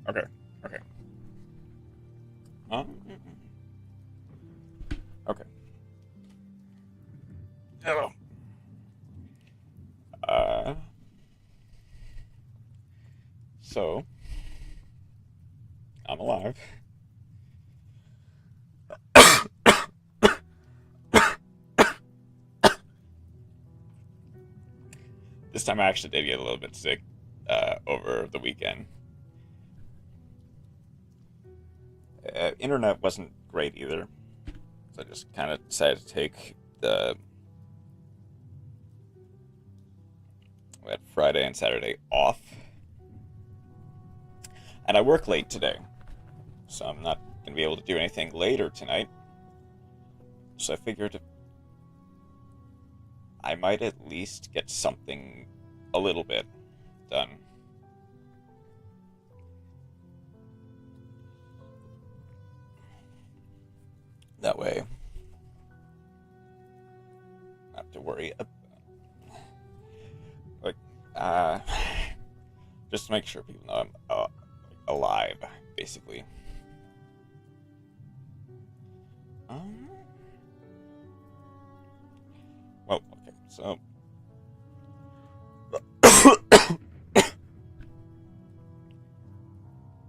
Okay. Okay. Um, okay. Hello. Uh, so I'm alive. This time I actually did get a little bit sick over the weekend. Internet wasn't great either, so I just kind of decided to take the we had Friday and Saturday off, and I work late today, so I'm not gonna be able to do anything later tonight. So I figured I might at least get something a little bit done. That way, I don't have to worry about, like, uh, just to make sure people know I'm alive, basically. Um, well, okay, so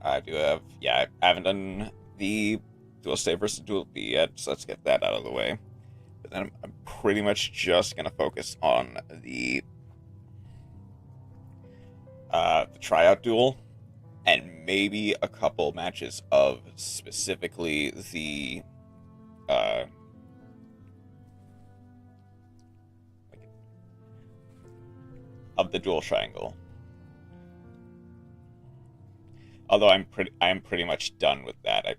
I do have, yeah, I haven't done the Duel Stay versus Duel B yet, so let's get that out of the way. But then I'm pretty much just gonna focus on the tryout duel and maybe a couple matches of specifically the uh, of the dual triangle. Although I'm pretty much done with that.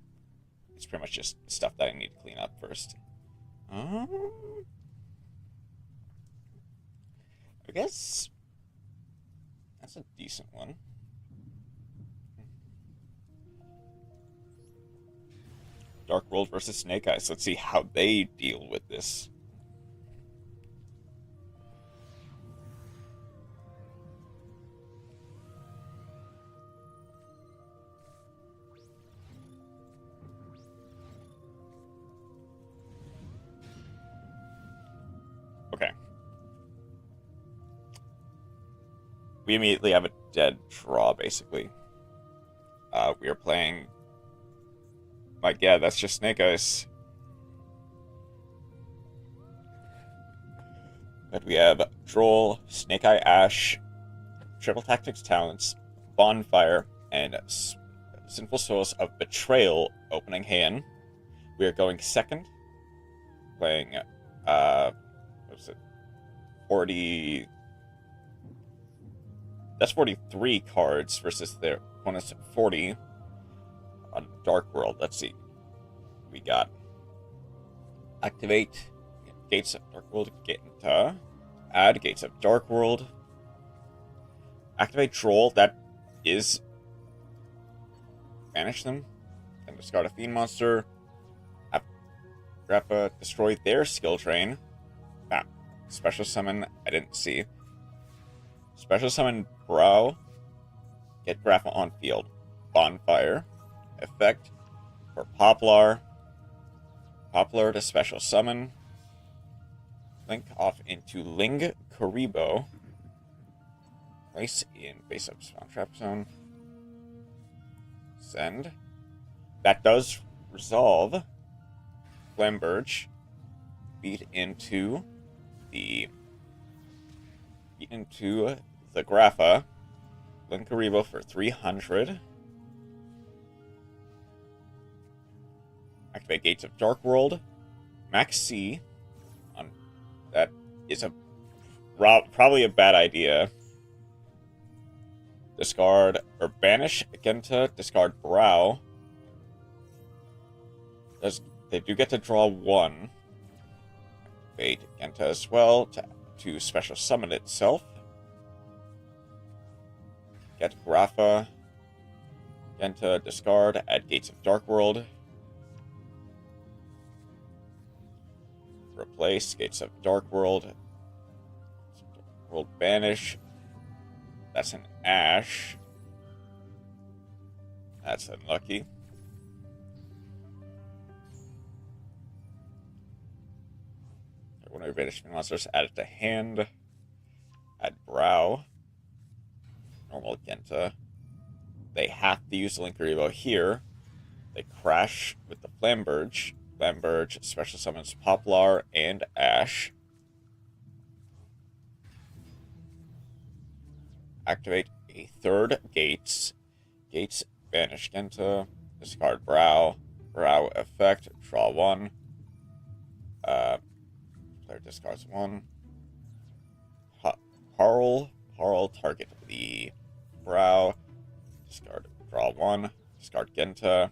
It's pretty much just stuff that I need to clean up first. Um, I guess that's a decent one. Dark World versus Snake Eyes. Let's see how they deal with this. Okay. We immediately have a dead draw, basically. We are playing. Like, yeah, that's just Snake Eyes. But we have Droll, Snake Eye Ash, Triple Tactics Talents, Bonfire, and Sinful Souls of Betrayal opening hand. We are going second, playing, what was it? 40. That's 43 cards versus their opponent's 40 on Dark World. Let's see. We got Activate Gates of Dark World, add Gates of Dark World. Activate Troll, that is banish them. Then discard a Fiend Monster. Grappa, destroy their skill train. Ah, special summon, I didn't see. Special summon Brow. Get Grappa on field. Bonfire. Effect for Poplar. Poplar to special summon. Link off into Ling Karibo. Place in face up spawn trap zone. Send. That does resolve. Flamberge. Beat into the Grappa. Ling Karibo for 300. Activate Gates of Dark World. Max C. On that is probably a bad idea. Discard or banish Genta. Discard Brow. They do get to draw one. Activate Genta as well to special summon itself. Get Grappa. Genta, discard, add Gates of Dark World. Replace Gates of Dark World. World banish. That's an Ash. That's unlucky. One of your banished monsters, add it to hand. Add Brow. Normal Genta. They have to use the Link Karibo here. They crash with the Flamberge. Flamberge special summons Poplar and Ash. Activate a third Gates. Gates, banish Genta. Discard Brow. Brow effect, draw one. Player discards one. Parl, target the Brow. Discard, draw one. Discard Genta.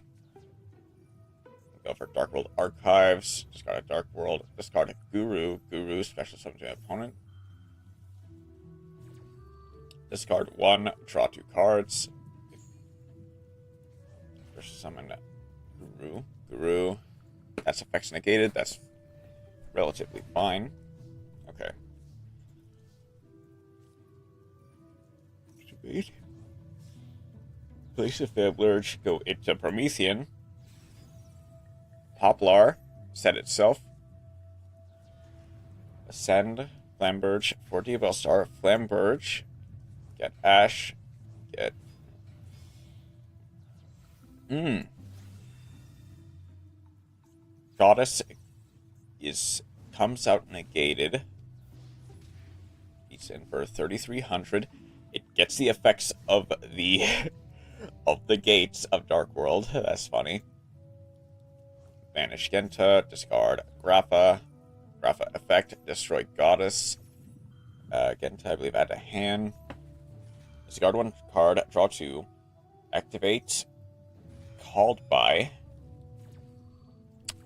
Go for Dark World Archives. Discard a Dark World. Discard a Guru. Guru, special summon to an opponent. Discard one. Draw two cards. Special summon Guru. Guru. That's effects negated. That's relatively fine. Okay. Wait. Place a Flamberge. Go into Promethean. Poplar, set itself. Ascend, Flamberge, for Duel Star, Flamberge. Get Ash. Get. Goddess comes out negated. He's in for 3,300. It gets the effects of the of the gates of Dark World. That's funny. Banish Genta, discard Grapha. Grapha effect, destroy Goddess. Genta, I believe, add to hand. Discard one card, draw two. Activate. Called by.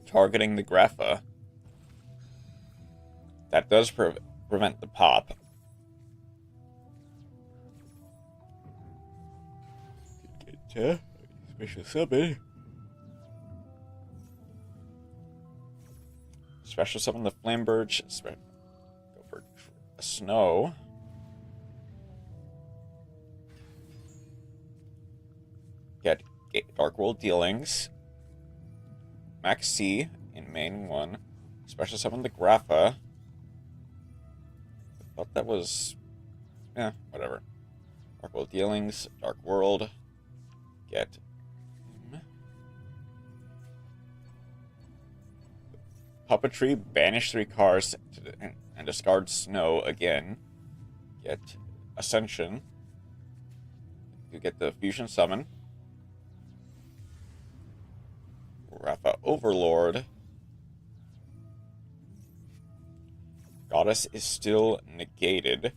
Targeting the Grapha. That does prevent the pop. Genta, special summon. Special summon the Flamberge. Go for Snow. Get Dark World Dealings. Max C in main 1. Special summon the Grapha. I thought that was. Whatever. Dark World Dealings. Dark World. Get. Puppetry, banish 3 cards and discard Snow again. Get Ascension. You get the Fusion Summon. Grapha Overlord. Goddess is still negated.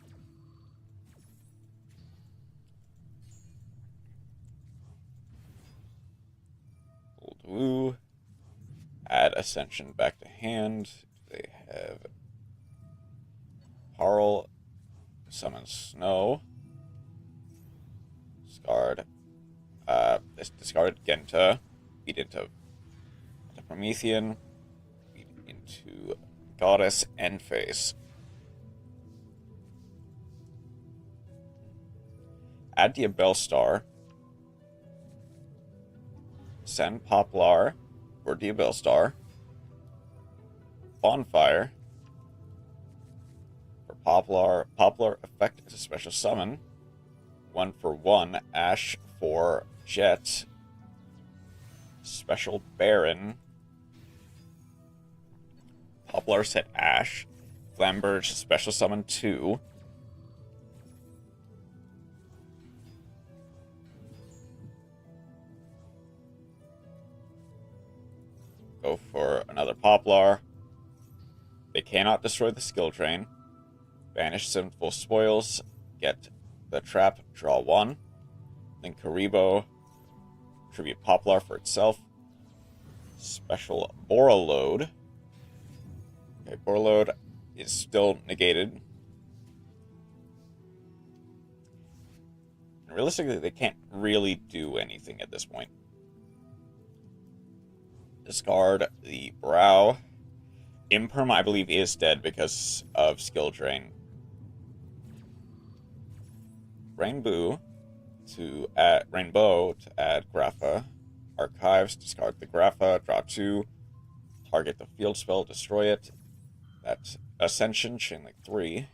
Old Woo. Add Ascension back to hand. They have Parl, summon Snow. Discard. This discarded Genta. Feed into Promethean. Feed into Goddess End Phase. Add Duel Star. Send Poplar. For Duel Star. Bonfire. For Poplar. Poplar effect is a special summon. 1 for 1. Ash for Jet. Special Baron. Poplar set Ash. Flamberge special summon 2. Go for another Poplar. They cannot destroy the skill train. Banish Sinful Spoils. Get the trap. Draw 1. Then Karibo. Tribute Poplar for itself. Special Borreload. Okay, Borreload is still negated. And realistically, they can't really do anything at this point. Discard the Brow. Imperm, I believe, is dead because of skill drain. Rainbow to add Rainbow to add Grapha. Archives, discard the Grapha, draw 2, target the field spell, destroy it. That's Ascension, Chain Link 3,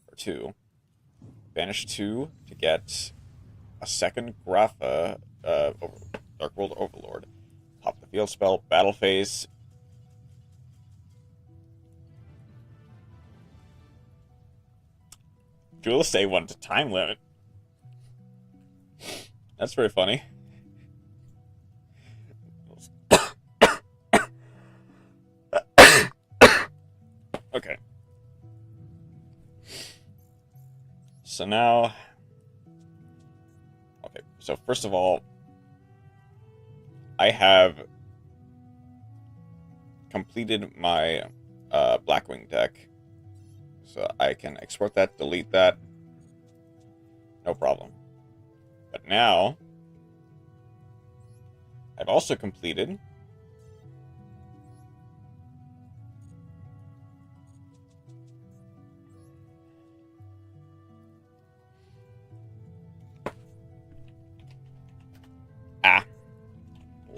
or 2. Banish 2 to get a second Grapha, Dark World Overlord. Pop the field spell, battle phase. Duel say 1 to time limit. That's very funny. Okay. So now... Okay, so first of all, I have completed my Blackwing deck. So I can export that, delete that. No problem. But now, I've also completed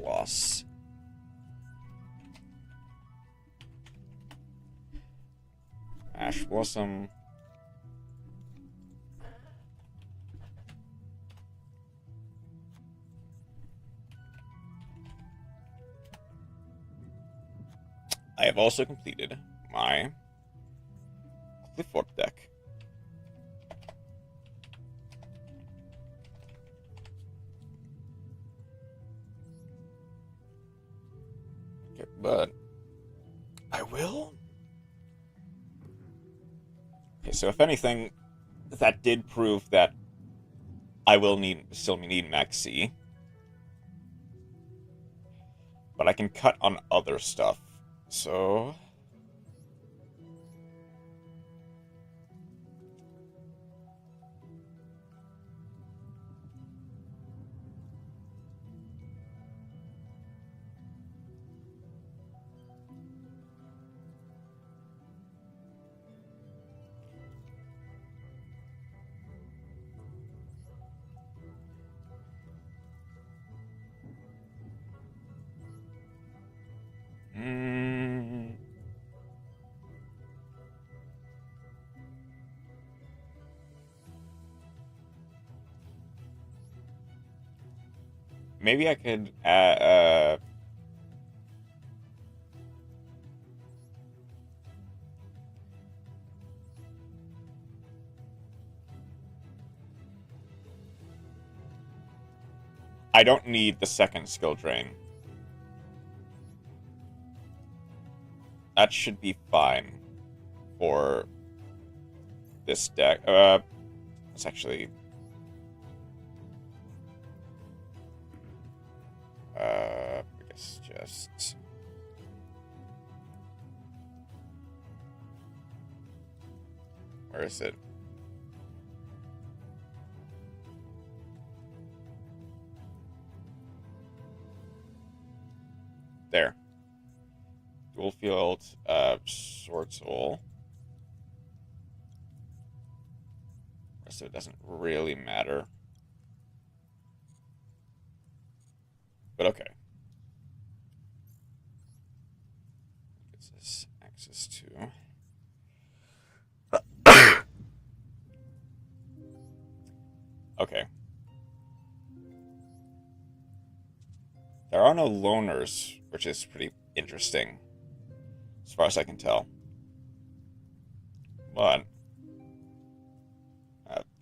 loss. Ash Blossom. I have also completed my Clifford deck. Okay, but I will. Okay, so if anything, that did prove that I will still need Maxi. But I can cut on other stuff. So... maybe I could I don't need the second skill drain. That should be fine for this deck. It's actually... I guess just... Where is it? There. Dual field, Sword Soul. So it doesn't really matter. But okay. Gives us access to... Okay. There are no loners, which is pretty interesting, as far as I can tell. But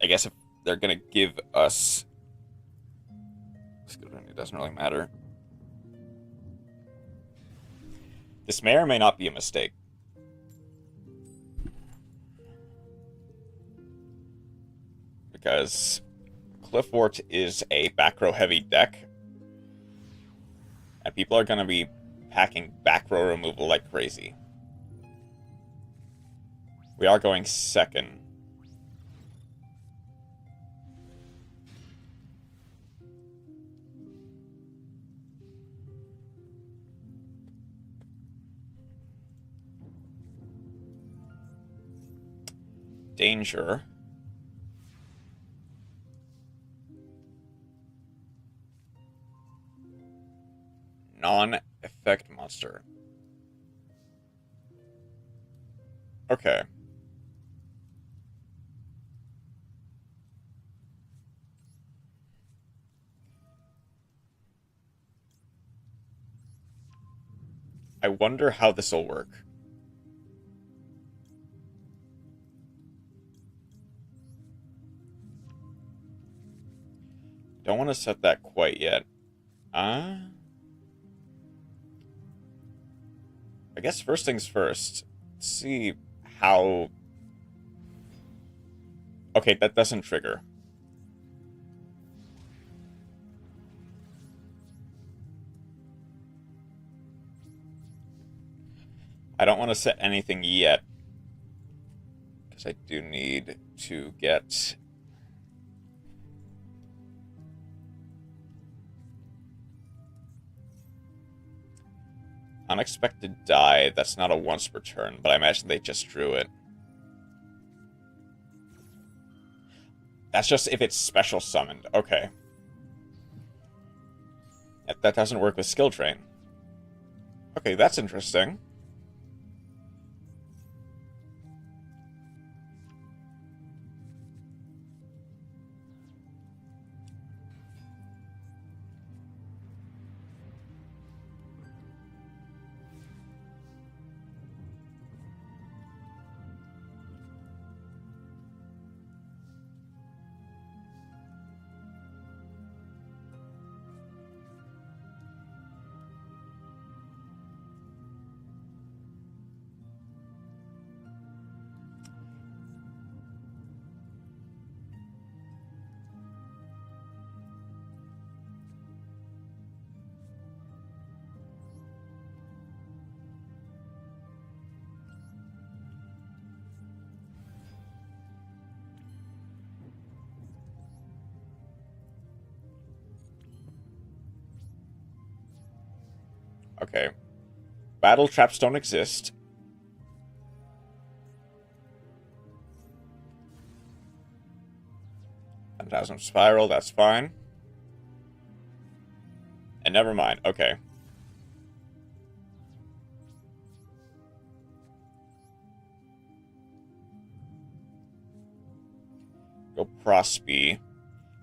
I guess if they're gonna give us, it doesn't really matter. This may or may not be a mistake. Because Cliffort is a back row heavy deck. And people are going to be packing back row removal like crazy. We are going second. Danger. monster. Okay. I wonder how this will work. Don't want to set that quite yet. I guess first things first. Let's see how... Okay, that doesn't trigger. I don't want to set anything yet, because I do need to get... Unexpected die, that's not a once per turn, but I imagine they just drew it. That's just if it's special summoned. Okay. That doesn't work with skill train. Okay, that's interesting. Okay. Battle traps don't exist. Phantasm Spiral, that's fine. And never mind, okay. Go Prosby.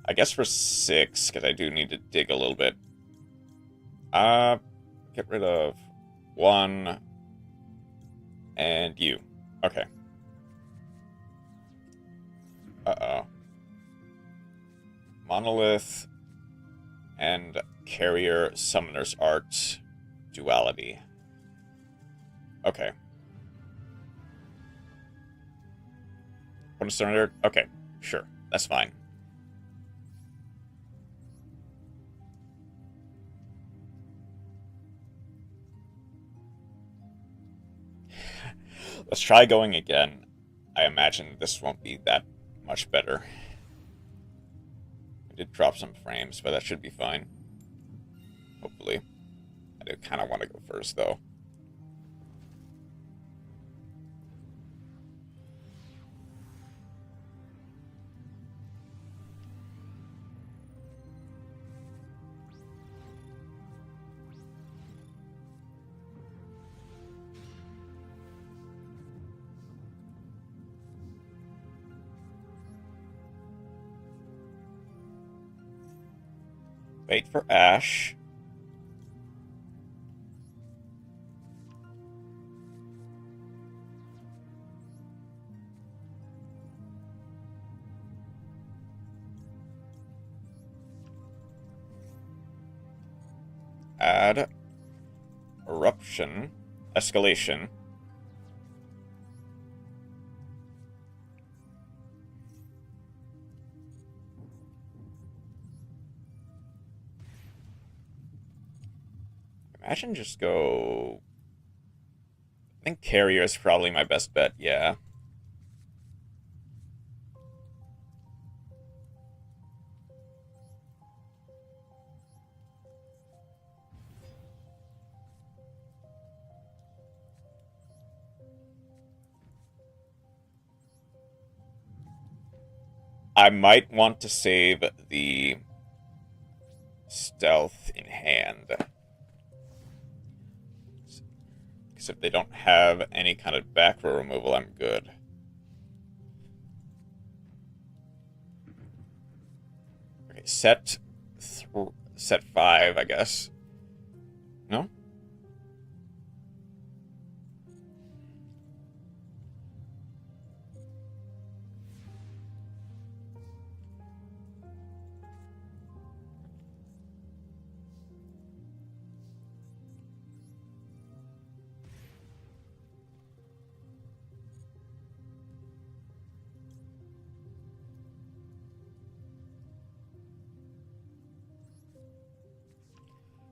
I guess for 6, because I do need to dig a little bit. Get rid of 1 and you. Okay. Uh-oh. Monolith and Carrier Summoner's Art Duality. Okay. Want to surrender? Okay, sure. That's fine. Let's try going again. I imagine this won't be that much better. I did drop some frames, but that should be fine. Hopefully. I do kind of want to go first, though. Wait for Ash. Add Eruption, Escalation. Imagine just go... I think Carrier is probably my best bet, yeah. I might want to save the stealth in hand. Because if they don't have any kind of back row removal, I'm good. Okay, set 5, I guess. No?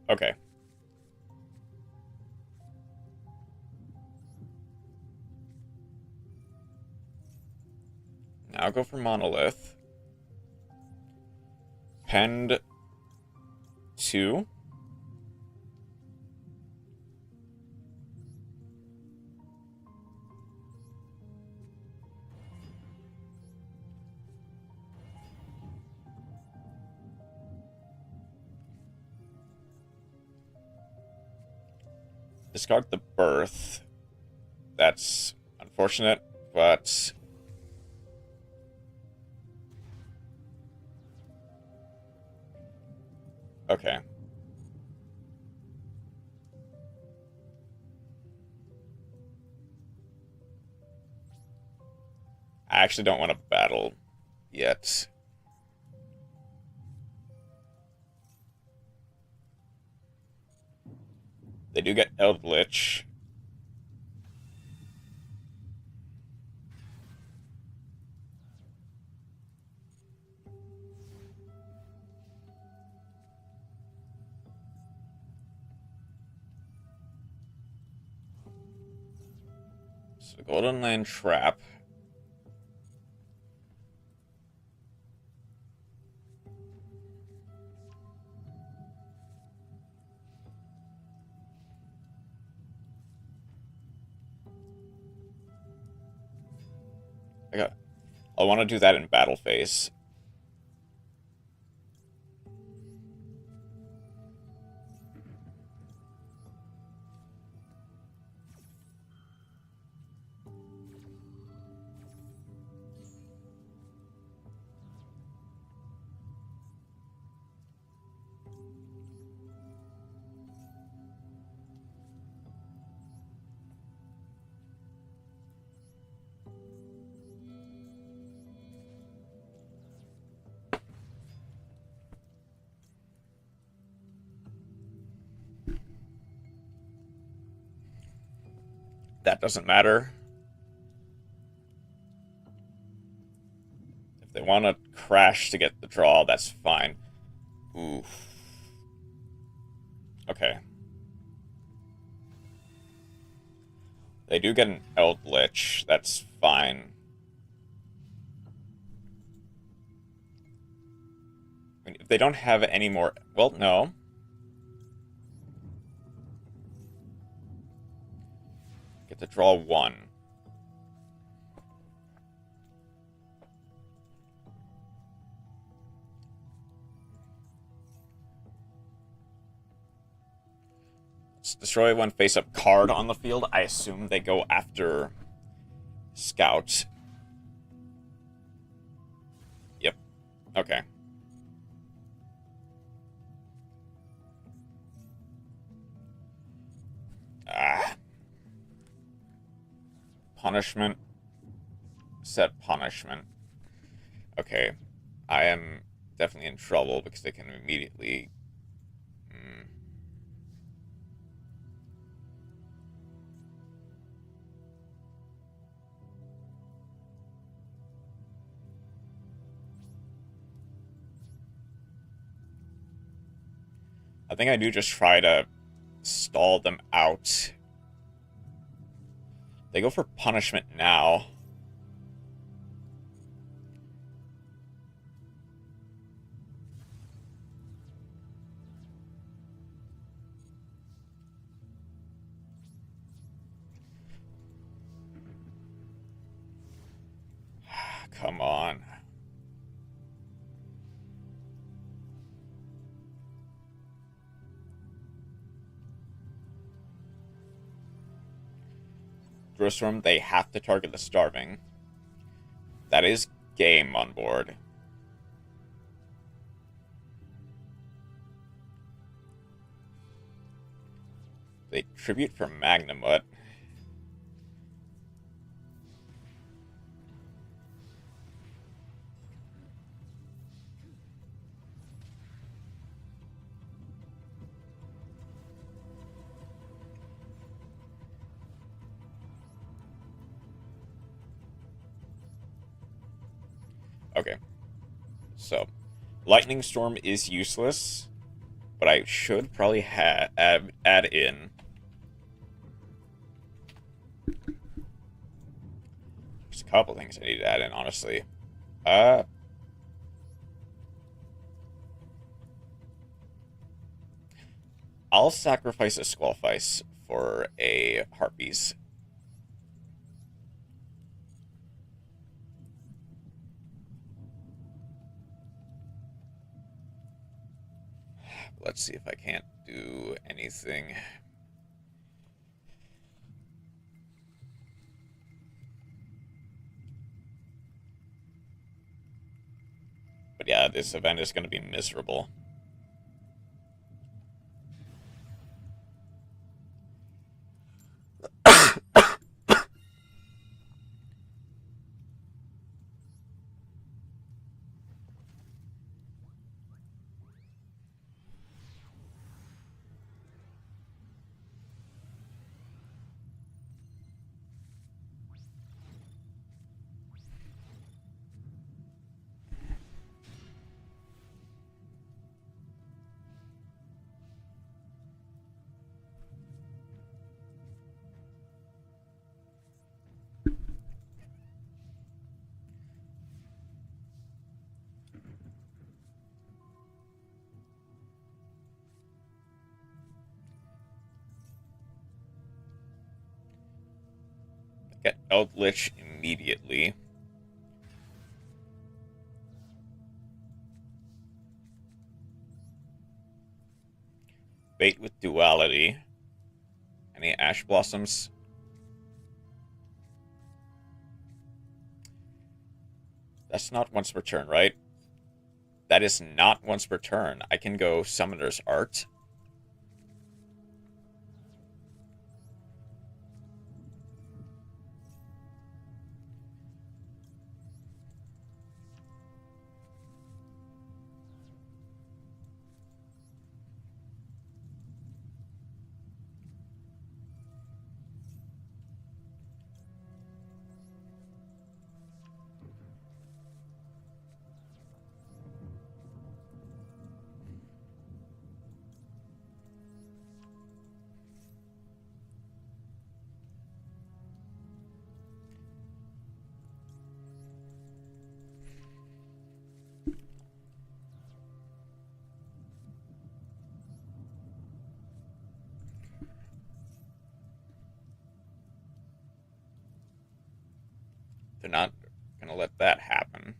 Okay. Now go for Monolith. Pend 2. Discard the Birth. That's unfortunate, but... Okay. I actually don't want to battle yet. They do get Eldritch. So Golden Land Trap. I'll want to do that in battle phase. That doesn't matter. If they want to crash to get the draw, that's fine. Oof. Okay. They do get an Eldritch. That's fine. I mean, if they don't have any more... Well, no. Get to draw 1. Let's destroy one face-up card on the field. I assume they go after Scout. Yep. Okay. Punishment. Set punishment. Okay. I am definitely in trouble because they can immediately... I think I do just try to stall them out. They go for punishment now. Come on. Storm, they have to target the Starving. That is game on board. They tribute for Magnamut. Okay. So, Lightning Storm is useless, but I should probably add in. There's a couple things I need to add in, honestly. I'll sacrifice a Squallfice for a Harpies. Let's see if I can't do anything. But yeah, this event is going to be miserable. Get Eldritch immediately. Bait with Duality. Any Ash Blossoms? That's not once per turn, right? That is not once per turn. I can go Summoner's Art. They're not going to let that happen.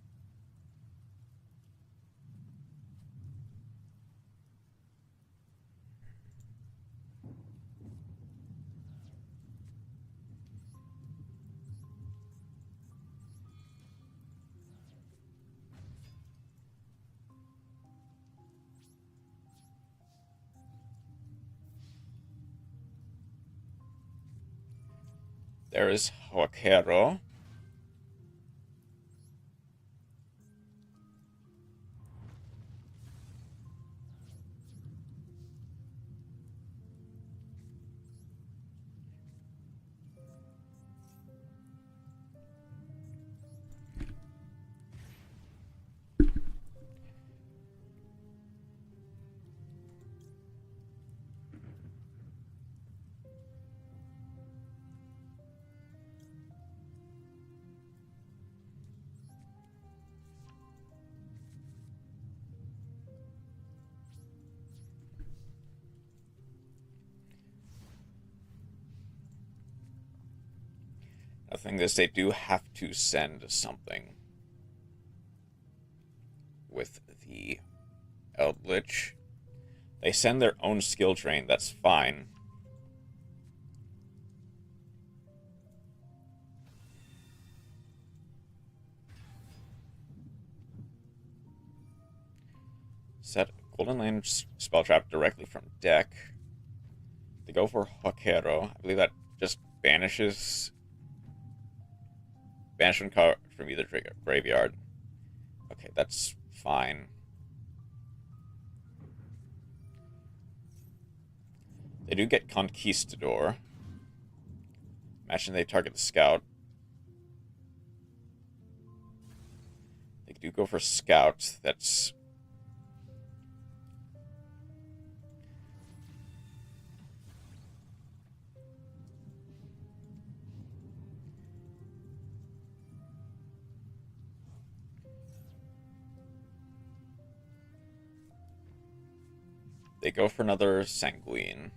There is Huaquero. The thing is, they do have to send something with the Eldritch. They send their own skill train, that's fine. Set Golden Lane spell trap directly from deck. They go for Hakero. I believe that just banishes one card from either graveyard. Okay, that's fine. They do get Conquistador. Imagine they target the Scout. They do go for Scout. That's... They go for another Sanguine.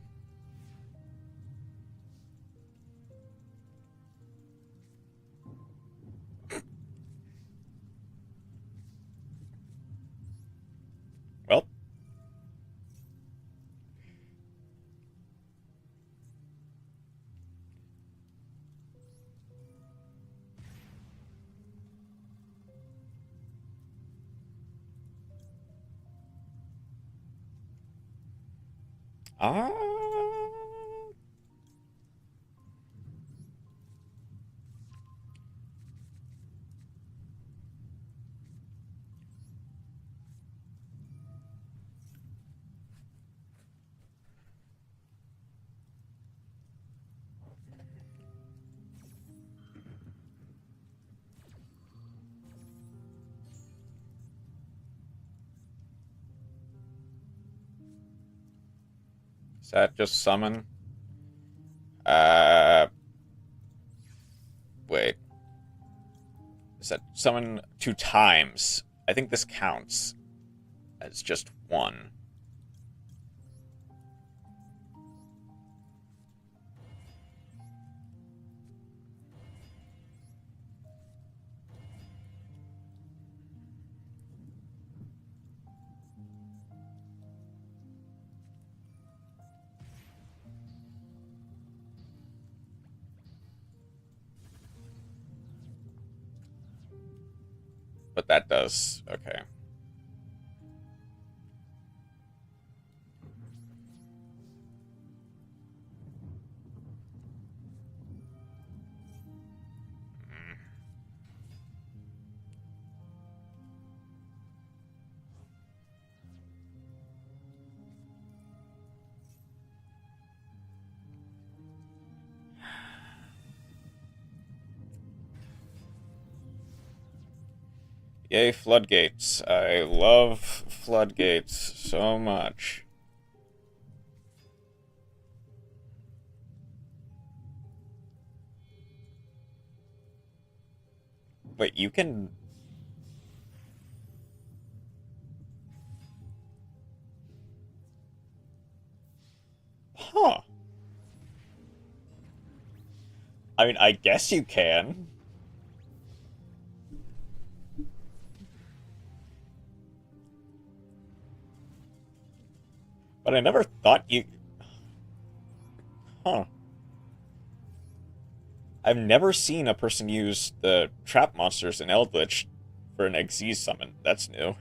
Well. Is that just summon? Wait. Is that summon 2 times? I think this counts as just 1. But that does. Okay. Yay, floodgates. I love floodgates so much. Wait, you can... Huh. I mean, I guess you can. But I never thought you... Huh. I've never seen a person use the trap monsters in Eldritch for an Xyz summon. That's new.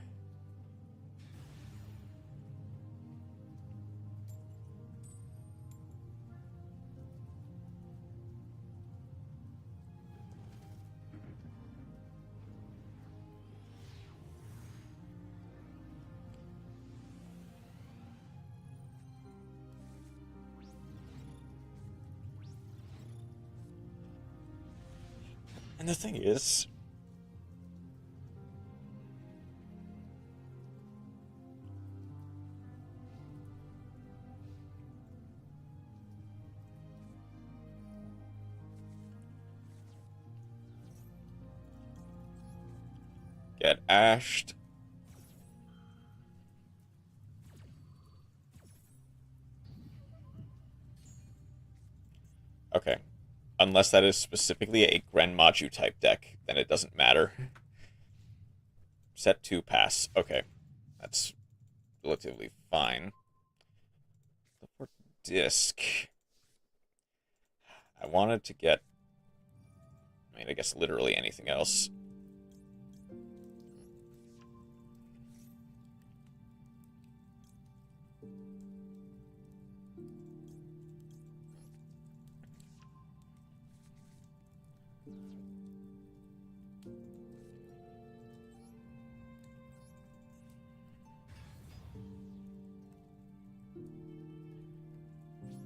And the thing is... Get ashed. Okay. Unless that is specifically a Grenmaju type deck, then it doesn't matter. Set 2 pass. Okay. That's relatively fine. For disc. I wanted to get... I mean, I guess literally anything else.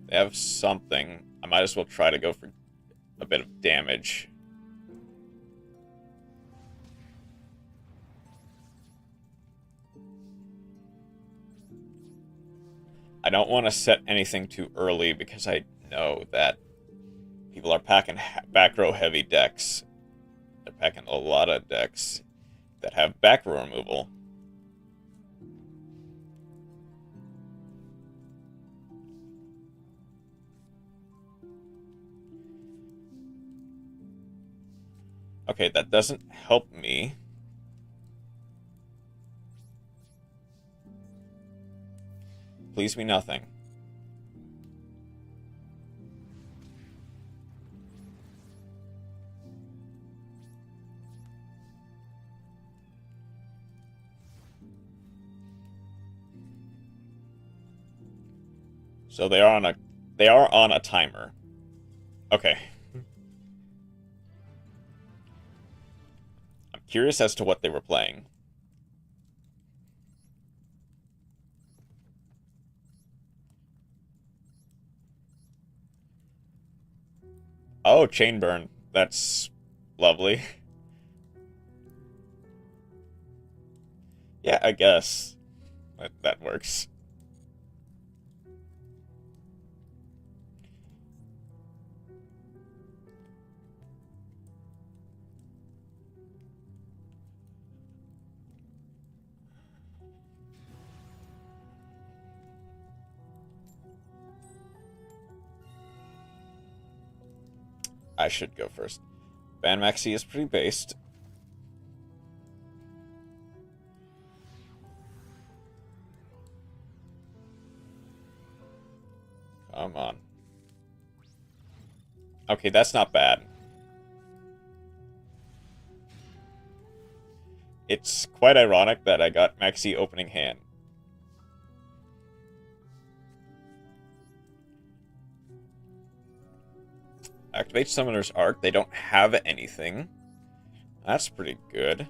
They have something. I might as well try to go for a bit of damage. I don't want to set anything too early because I know that people are packing back row heavy decks. They're packing a lot of decks that have back row removal. Okay, that doesn't help me. Please be nothing. So they are on a timer. Okay. I'm curious as to what they were playing. Oh, chain burn. That's lovely. Yeah, I guess that works. I should go first. Ban Maxi is pretty based. Come on. Okay, that's not bad. It's quite ironic that I got Maxi opening hand. Activate Summoner's Arc. They don't have anything. That's pretty good.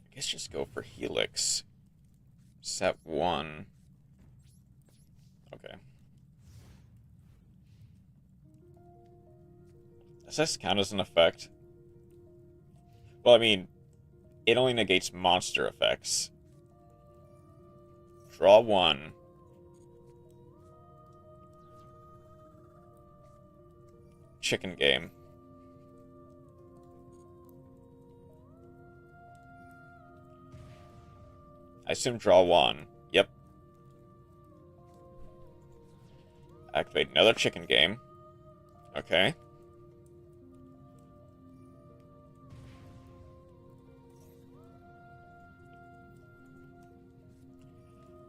I guess just go for Helix. Set 1. Okay. Does this count as an effect? Well, I mean, it only negates monster effects. Draw 1. Chicken game. I assume draw 1. Yep. Activate another chicken game. Okay.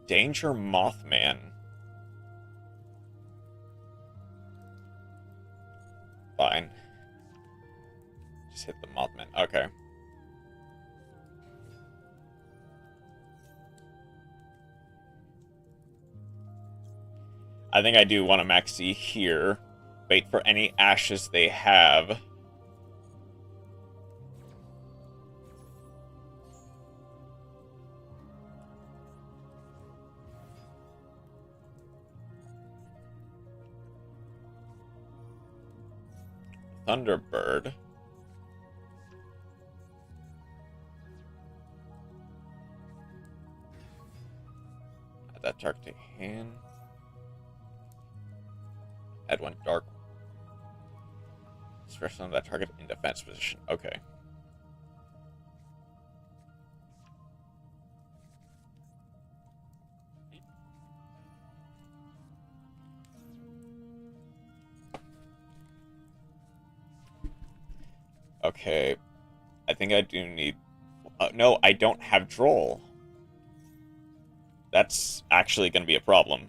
Danger Mothman. Fine. Just hit the Mothman. Okay. I think I do want to maxi here. Wait for any ashes they have. Thunderbird. Add that target to hand. Add 1 dark. Special on that target in defense position. Okay. Okay, I think I do need... no, I don't have Droll. That's actually going to be a problem.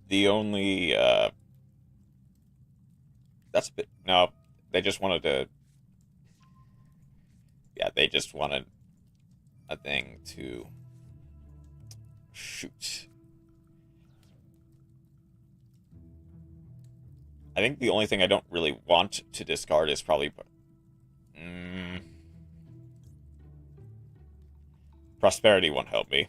The only, that's a bit... No, they just wanted to... Yeah, they just wanted a thing to... Shoot. I think the only thing I don't really want to discard is probably... Prosperity won't help me.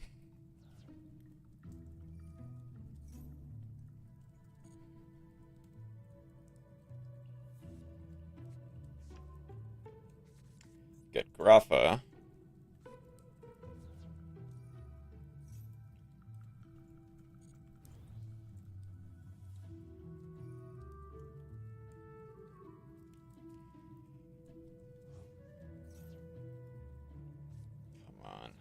Get Grapha. Come on.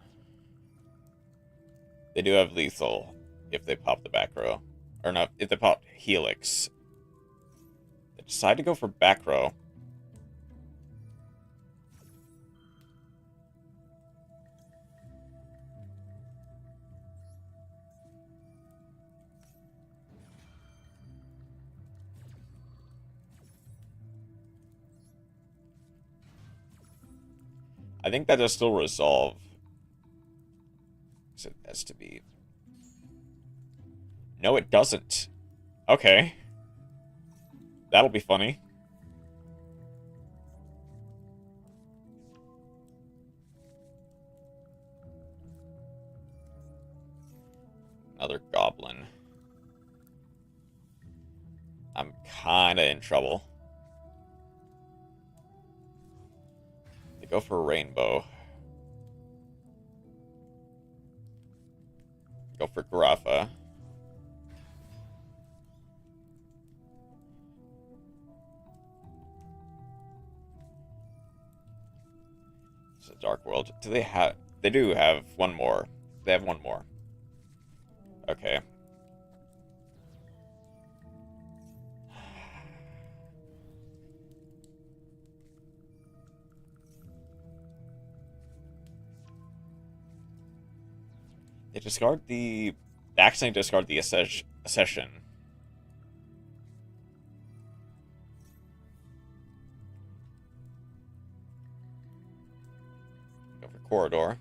They do have lethal if they pop the back row. Or not, if they pop Helix. They decide to go for back row. I think that does still resolve. So it has to be... No, it doesn't. Okay. That'll be funny. Another goblin. I'm kinda in trouble. They go for a rainbow. Go for Grapha. It's a dark world. Do they have... They do have one more. They have one more. Okay. They discard the... They accidentally discard the accession. Go for corridor.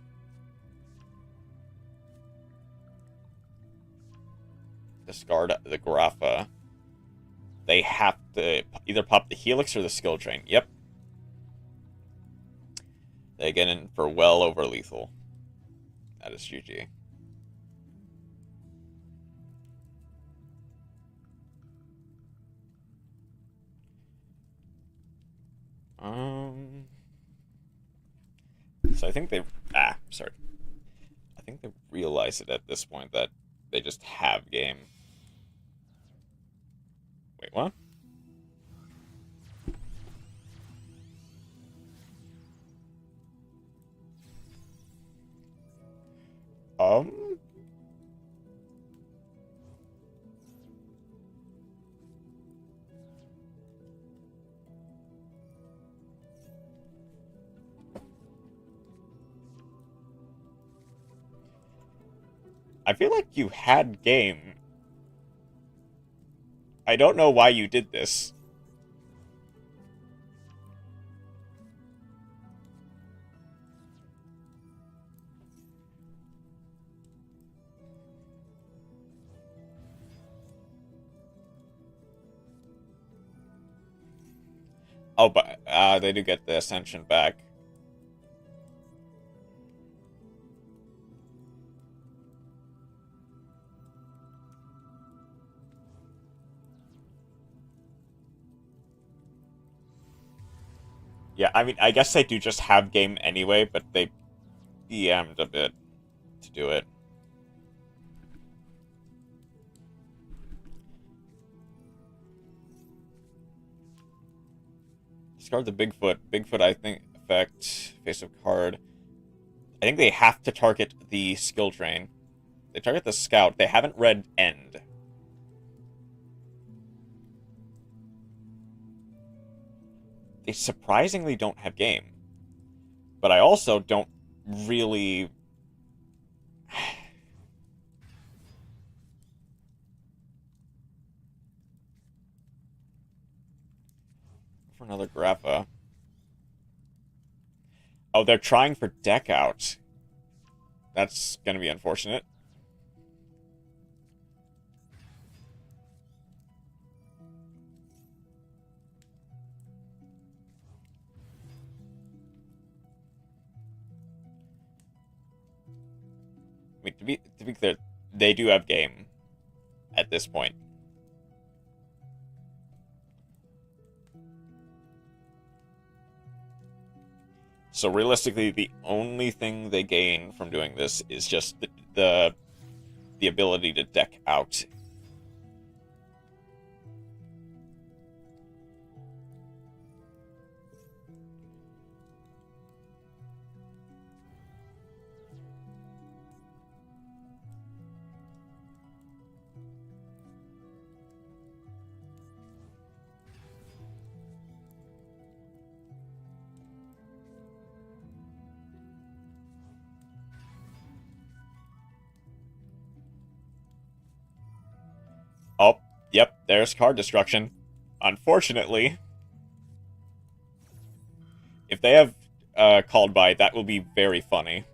Discard the Grapha. They have to either pop the Helix or the skill train. Yep. They get in for well over lethal. That is GG. So I think they... sorry. I think they realize it at this point that they just have game. Wait, what? I feel like you had game. I don't know why you did this. Oh, but they do get the Ascension back. Yeah, I mean, I guess they do just have game anyway, but they DM'd a bit to do it. Discard the Bigfoot. Bigfoot, I think, effect, face of card. I think they have to target the skill train. They target the scout. They haven't read end. They surprisingly don't have game. But I also don't really... for another Grappa. Oh, they're trying for deck out. That's gonna be unfortunate. I mean, to be clear, they do have game at this point. So realistically, the only thing they gain from doing this is just the ability to deck out. Oh, yep, there's card destruction. Unfortunately, if they have called by, that will be very funny.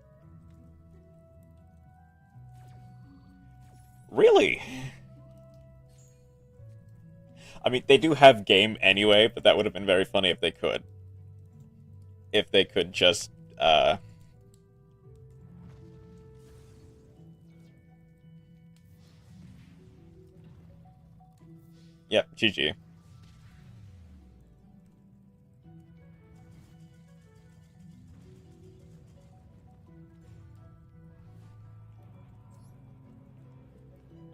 Really? I mean, they do have game anyway, but that would have been very funny if they could. If they could just, Yep, GG.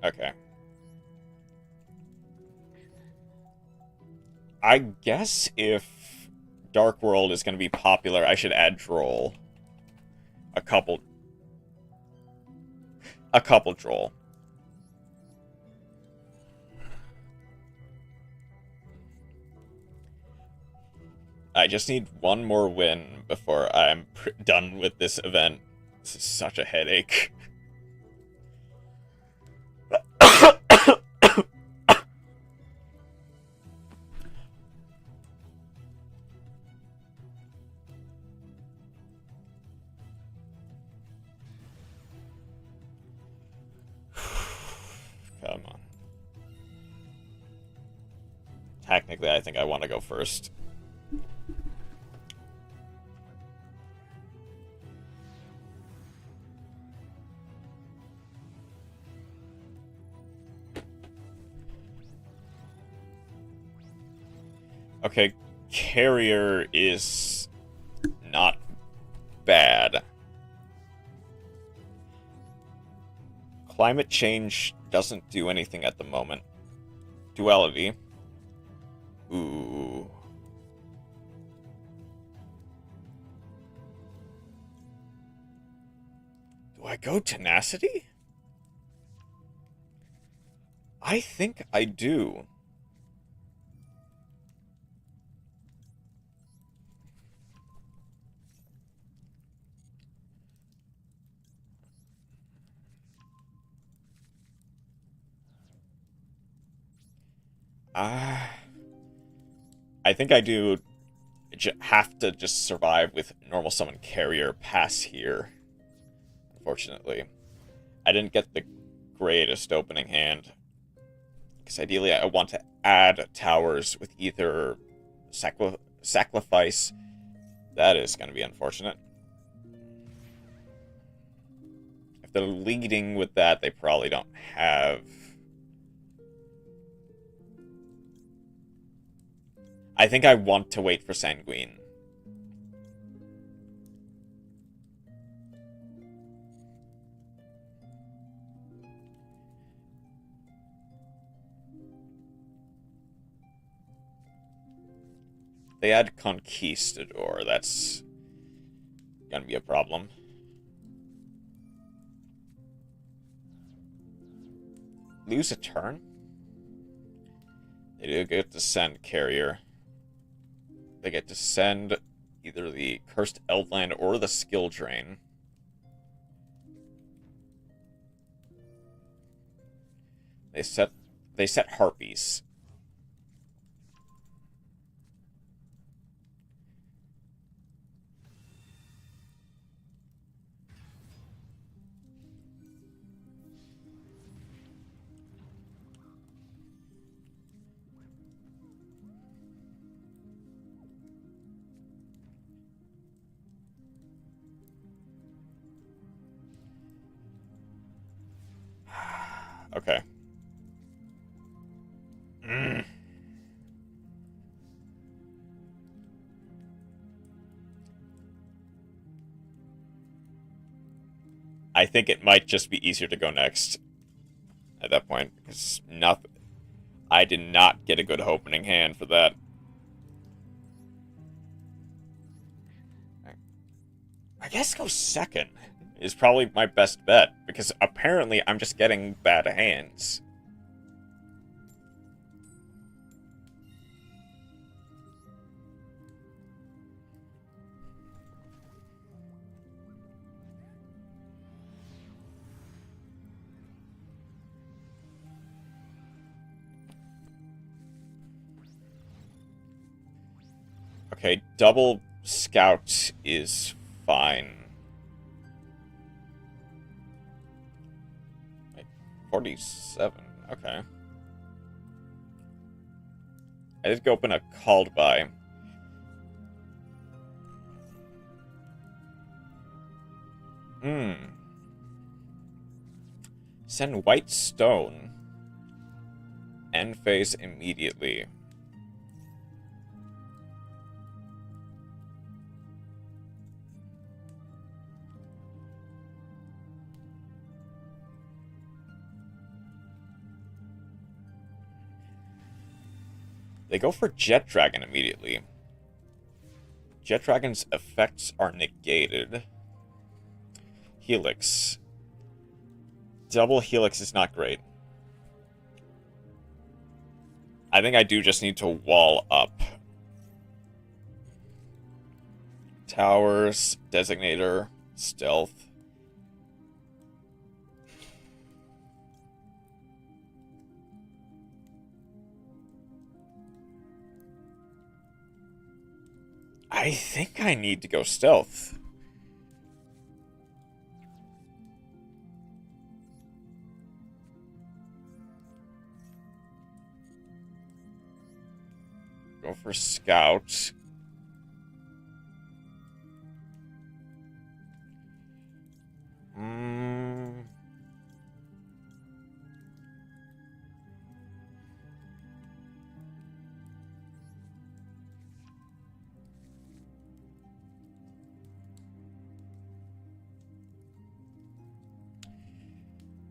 Okay. I guess if Dark World is going to be popular, I should add Droll. A couple Droll. I just need one more win before I'm done with this event. This is such a headache. Come on. Technically, I think I want to go first. Okay, Carrier is not bad. Climate change doesn't do anything at the moment. Duality. Ooh. Do I go Tenacity? I think I do. I think I do have to just survive with normal summon Carrier pass here. Unfortunately. I didn't get the greatest opening hand. Because ideally I want to add towers with either sacrifice. That is going to be unfortunate. If they're leading with that, they probably don't have... I think I want to wait for Sanguine. They add Conquistador. That's gonna be a problem. Lose a turn? They do get to send Carrier. They get to send either the Cursed Eldland or the Skill Drain. They set Harpies. Okay. I think it might just be easier to go next at that point, because I did not get a good opening hand for that. I guess go second is probably my best bet, because apparently I'm just getting bad hands. Okay, double scout is fine. 47, okay. I did go open a called by. Send white stone. End phase immediately. They go for Jet Dragon immediately. Jet Dragon's effects are negated. Helix. Double Helix is not great. I think I do just need to wall up. Towers, Designator, Stealth. I think I need to go Stealth. Go for Scout.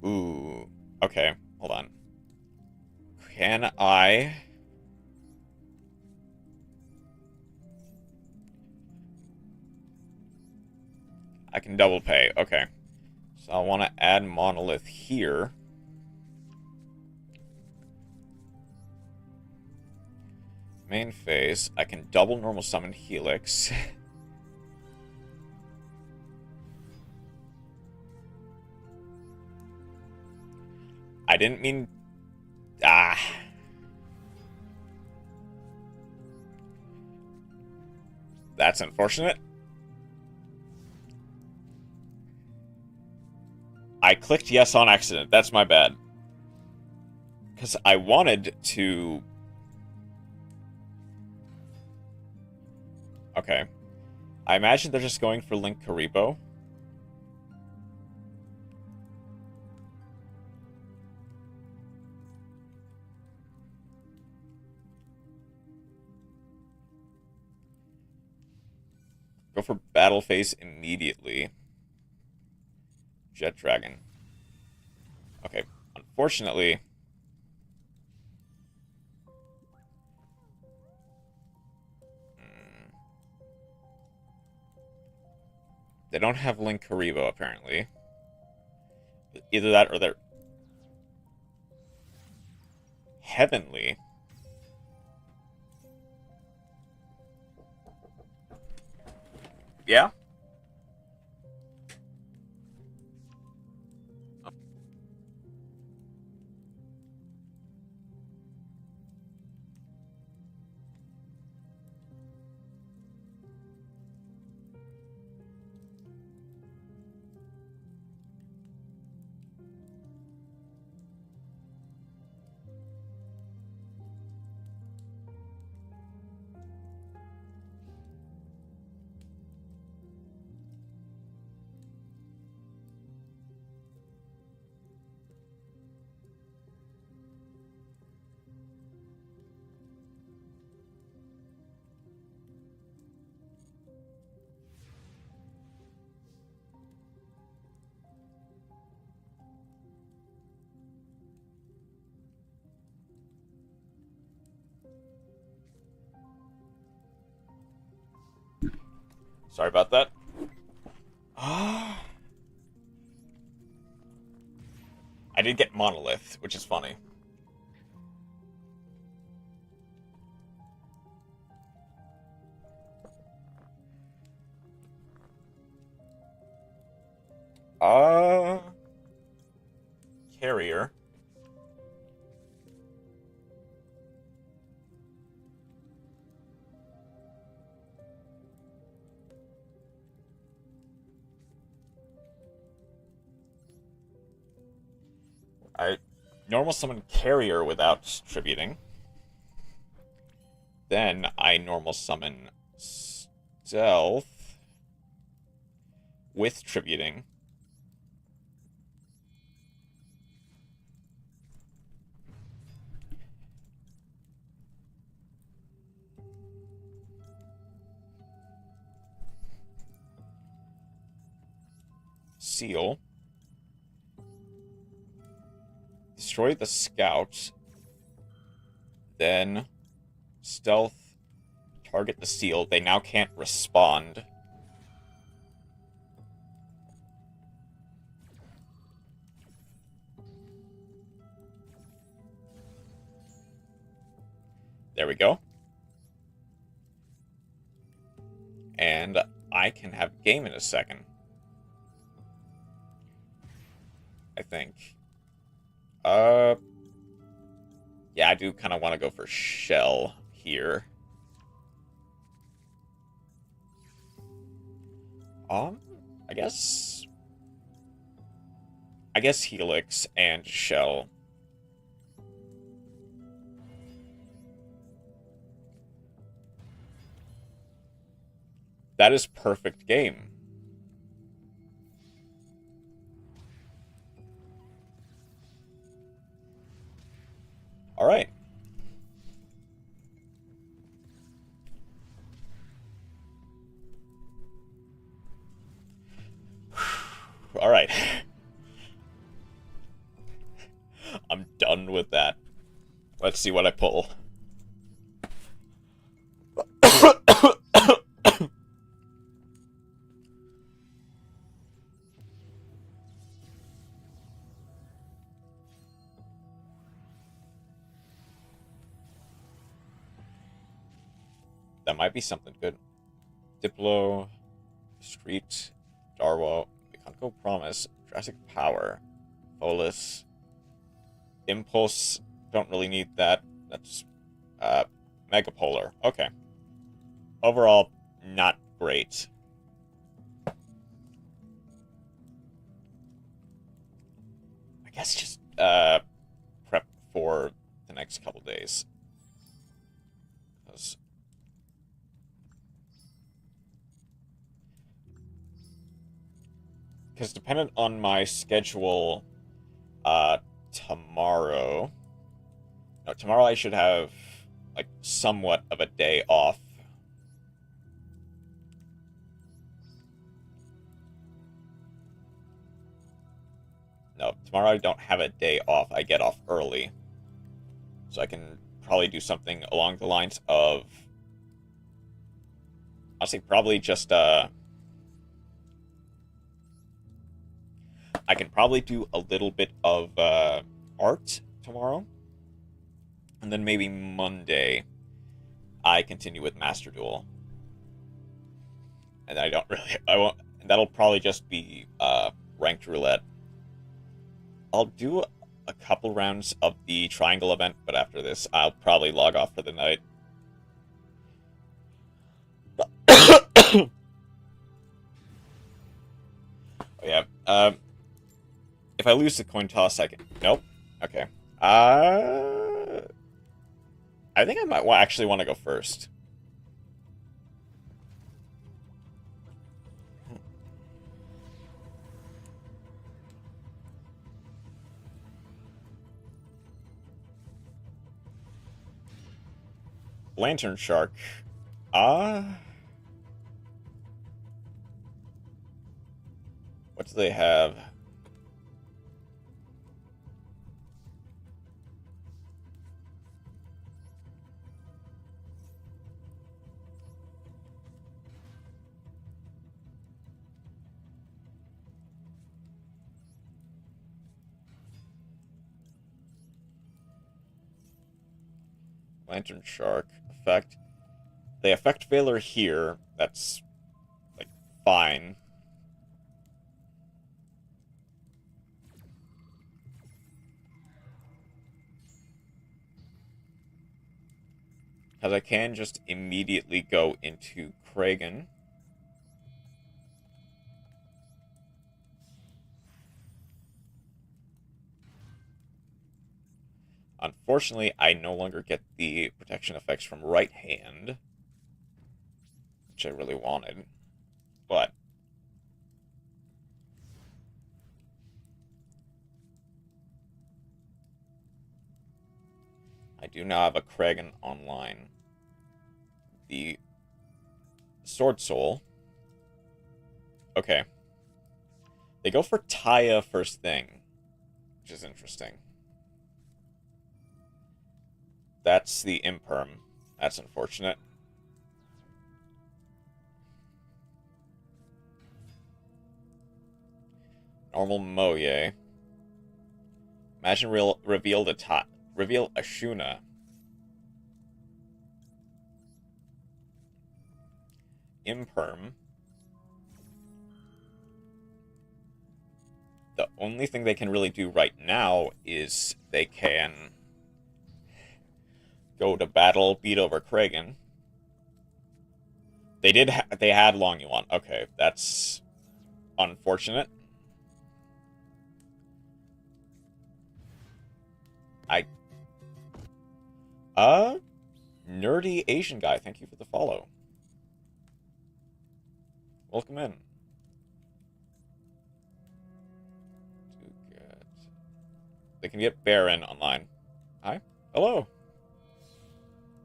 Ooh. Okay, hold on. Can I... I can double pay. Okay. So I want to add Monolith here. Main phase. I can double normal summon Helix. I didn't mean... That's unfortunate. I clicked yes on accident. That's my bad. Because I wanted to... Okay. I imagine they're just going for Link Karibo. Go for Battle Phase immediately. Jet Dragon. Okay. Unfortunately... They don't have Link Karibo, apparently. Either that or they're... Heavenly. Yeah? Sorry about that. I did get Monolith, which is funny. Carrier. I normal summon Carrier without tributing. Then I normal summon Stealth with tributing. Seal. Destroy the scout. Then stealth. Target the seal. They now can't respond. There we go. And I can have game in a second. I think. Yeah, I do kind of want to go for Shell here. I guess Helix and Shell. That is perfect game. All right. All right. I'm done with that. Let's see what I pull. That might be something good. Diplo, Street, Darwo, Mekanko Promise, Jurassic Power, Bolus, Impulse. Don't really need that. That's Megapolar. Okay. Overall, not great. I guess just prep for the next couple days. because dependent on my schedule, tomorrow. No, tomorrow I should have like somewhat of a day off. No, tomorrow I don't have a day off. I get off early. So I can probably do something along the lines of, I'll say probably just, I can probably do a little bit of art tomorrow. And then maybe Monday, I continue with Master Duel. And I won't, that'll probably just be ranked roulette. I'll do a couple rounds of the triangle event, but after this, I'll probably log off for the night. Oh, yeah. If I lose the coin toss, I can... Nope. Okay. I think I might actually want to go first. Lantern Shark. What do they have? Lantern Shark effect. They affect Valor here. That's, like, fine. Because I can just immediately go into Kragan. Unfortunately, I no longer get the protection effects from right hand, which I really wanted, but I do now have a Kragan online. The Sword Soul. Okay. They go for Taya first thing, which is interesting. That's the Imperm. That's unfortunate. Normal Moye. Imagine reveal Ashuna. Imperm. The only thing they can really do right now is they can go to battle, beat over Kragan. They had Long Yuan. Okay, that's unfortunate. Nerdy Asian guy, thank you for the follow. Welcome in. They can get Baron online. Hi. Hello.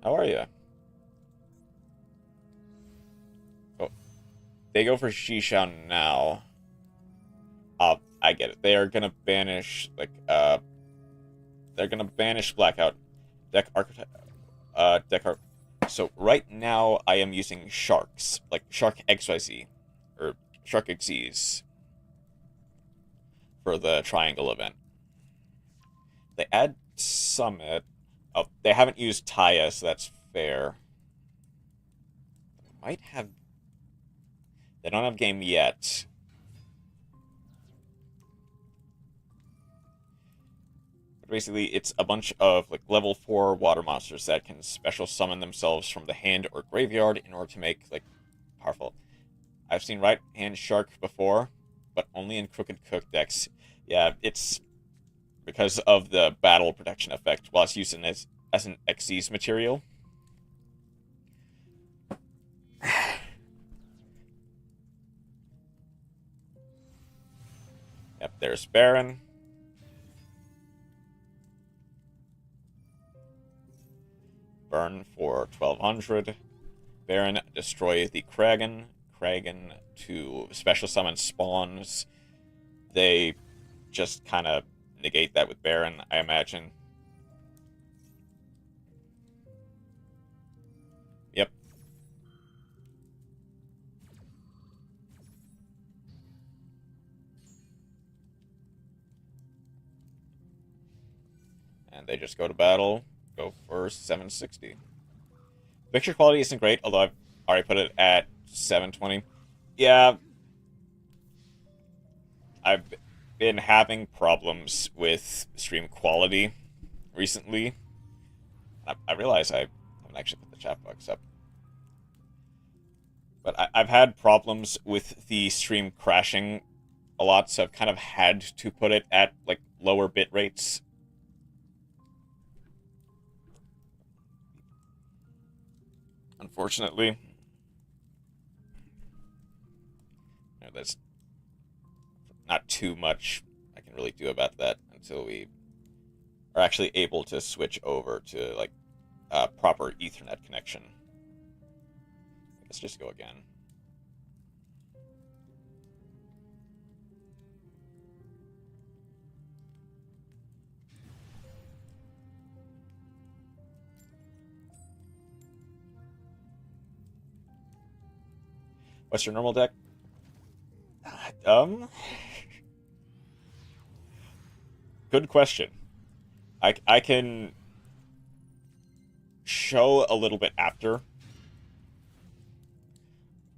How are you? Oh. They go for Shishao now. I get it. They are gonna banish, like, they're gonna banish Blackout. Deck Archetype. So right now I am using Sharks. Like, Shark XYZ. Or Shark XYZ. For the Triangle event. They add Summit. Oh, they haven't used Taya, so that's fair. They might have... They don't have game yet. But basically, it's a bunch of like level 4 water monsters that can special summon themselves from the hand or graveyard in order to make like powerful. I've seen right hand Shark before, but only in Crooked Cook decks. Yeah, it's because of the battle protection effect while it's used as an Xyz material. There's Baron. Burn for 1200. Baron, destroy the Kragan. Kragan to special summon spawns. They just kind of negate that with Baron, I imagine. Yep. And they just go to battle. Go for 760. Picture quality isn't great, although I've already put it at 720. Yeah. I've been having problems with stream quality recently. I realize I haven't actually put the chat box up. But I've had problems with the stream crashing a lot, so I've kind of had to put it at, like, lower bit rates. Unfortunately. There's not too much I can really do about that until we are actually able to switch over to, like, a proper Ethernet connection. Let's just go again. What's your normal deck? Good question. I can show a little bit after,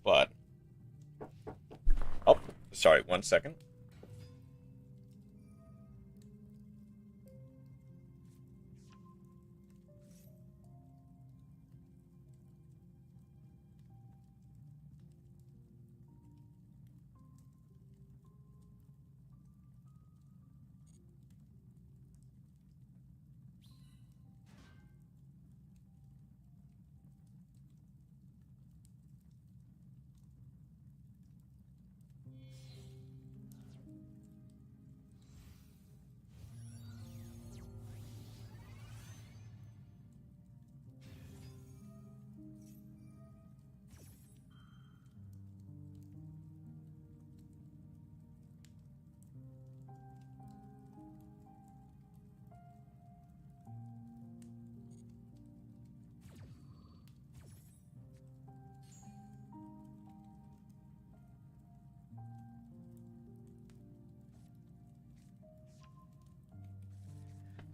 but oh, sorry, 1 second.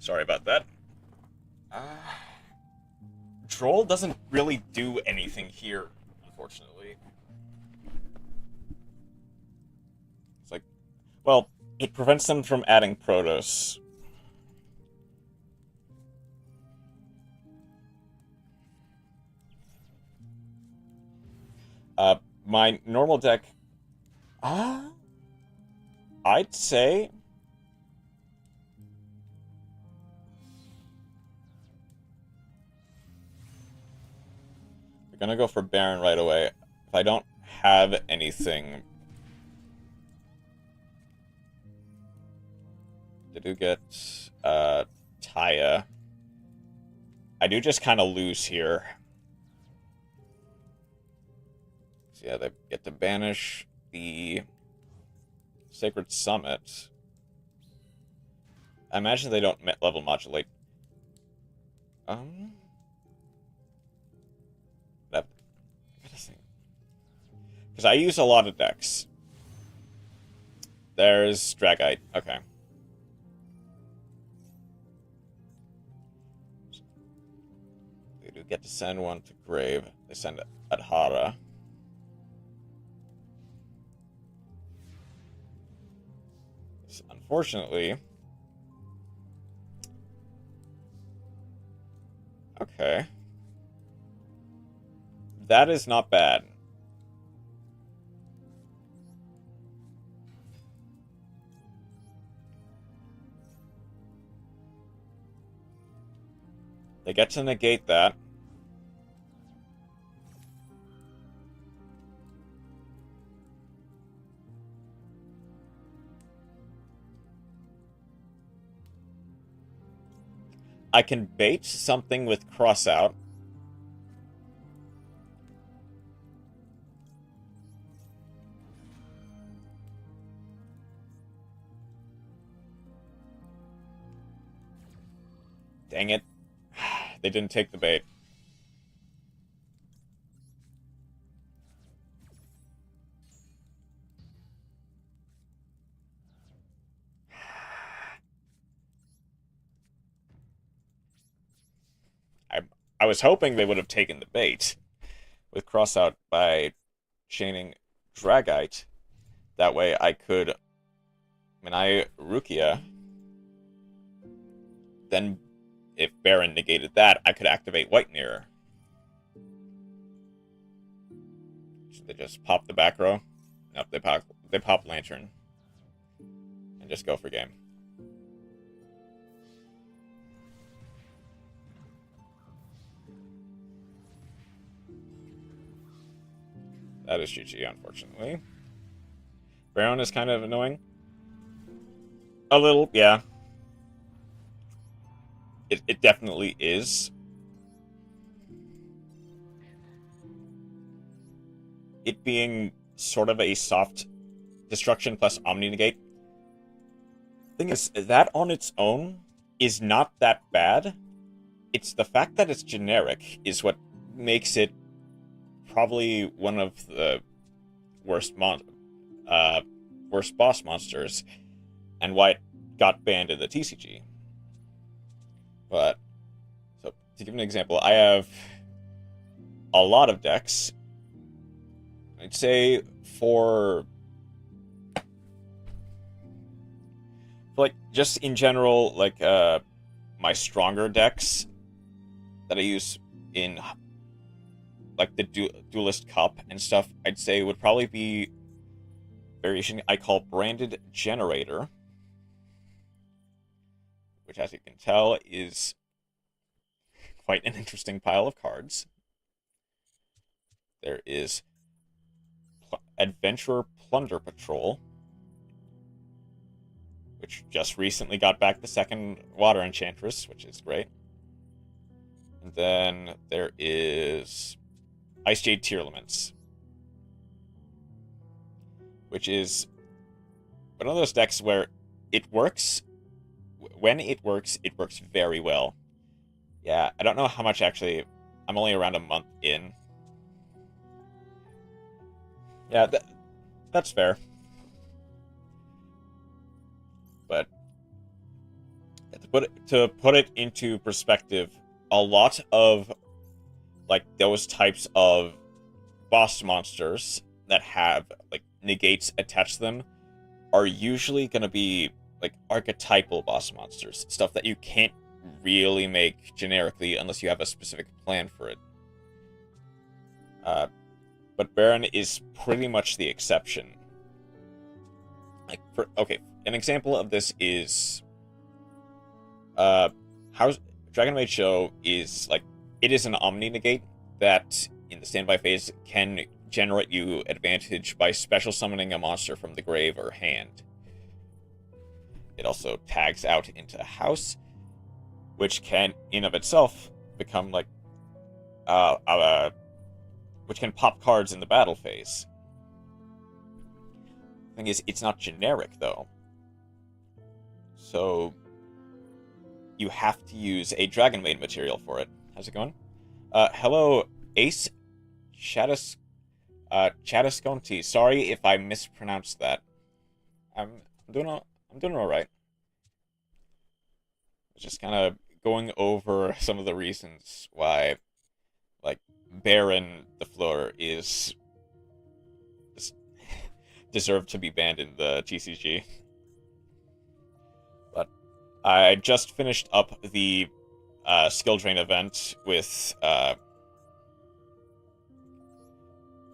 Sorry about that. Droll doesn't really do anything here, unfortunately. It's like, well, it prevents them from adding Protoss. My normal deck, I'd say we're gonna go for Baron right away. If I don't have anything, I do get Taya. I do just kind of lose here. So yeah, they get to banish the Sacred Summit. I imagine they don't level modulate. That, because I use a lot of decks. There's Dragite. Okay. They do get to send one to Grave. They send Adhara. Unfortunately. Okay. That is not bad. They get to negate that. I can bait something with Crossout. Dang it. They didn't take the bait. I was hoping they would have taken the bait with Crossout by chaining Dragite. That way I could, when I Rukia, then if Baron negated that, I could activate White Mirror. So they just pop the back row. Nope, they pop Lantern. And just go for game. That is GG, unfortunately. Baron is kind of annoying. A little, yeah. It definitely is. It being sort of a soft destruction plus Omni Negate. Thing is, that on its own is not that bad. It's the fact that it's generic is what makes it probably one of the worst boss monsters, and why it got banned in the TCG. But so to give an example, I have a lot of decks. I'd say for like just in general, like my stronger decks that I use in like the Duelist Cup and stuff, I'd say would probably be variation I call Branded Generator, which, as you can tell, is quite an interesting pile of cards. There is Adventurer Plunder Patrol, which just recently got back the second Water Enchantress, which is great. And then there is Ice Jade Tearlaments, which is one of those decks where it works. When it works very well. Yeah, I don't know how much actually. I'm only around a month in. Yeah, that's fair. But to put it into perspective, a lot of like those types of boss monsters that have like negates attached to them are usually going to be like archetypal boss monsters, stuff that you can't really make generically unless you have a specific plan for it. But Baron is pretty much the exception. Like, an example of this is how Dragon Maid Show is like, it is an Omni Negate that in the standby phase can generate you advantage by special summoning a monster from the grave or hand. It also tags out into House, which can, in of itself, become like, which can pop cards in the battle phase. The thing is, it's not generic, though. So, you have to use a Dragon Maid material for it. How's it going? Hello, Ace Chatasconti. Sorry if I mispronounced that. I'm doing all right. Just kind of going over some of the reasons why, like, Baron the Floor is deserved to be banned in the TCG. But I just finished up the skill drain event with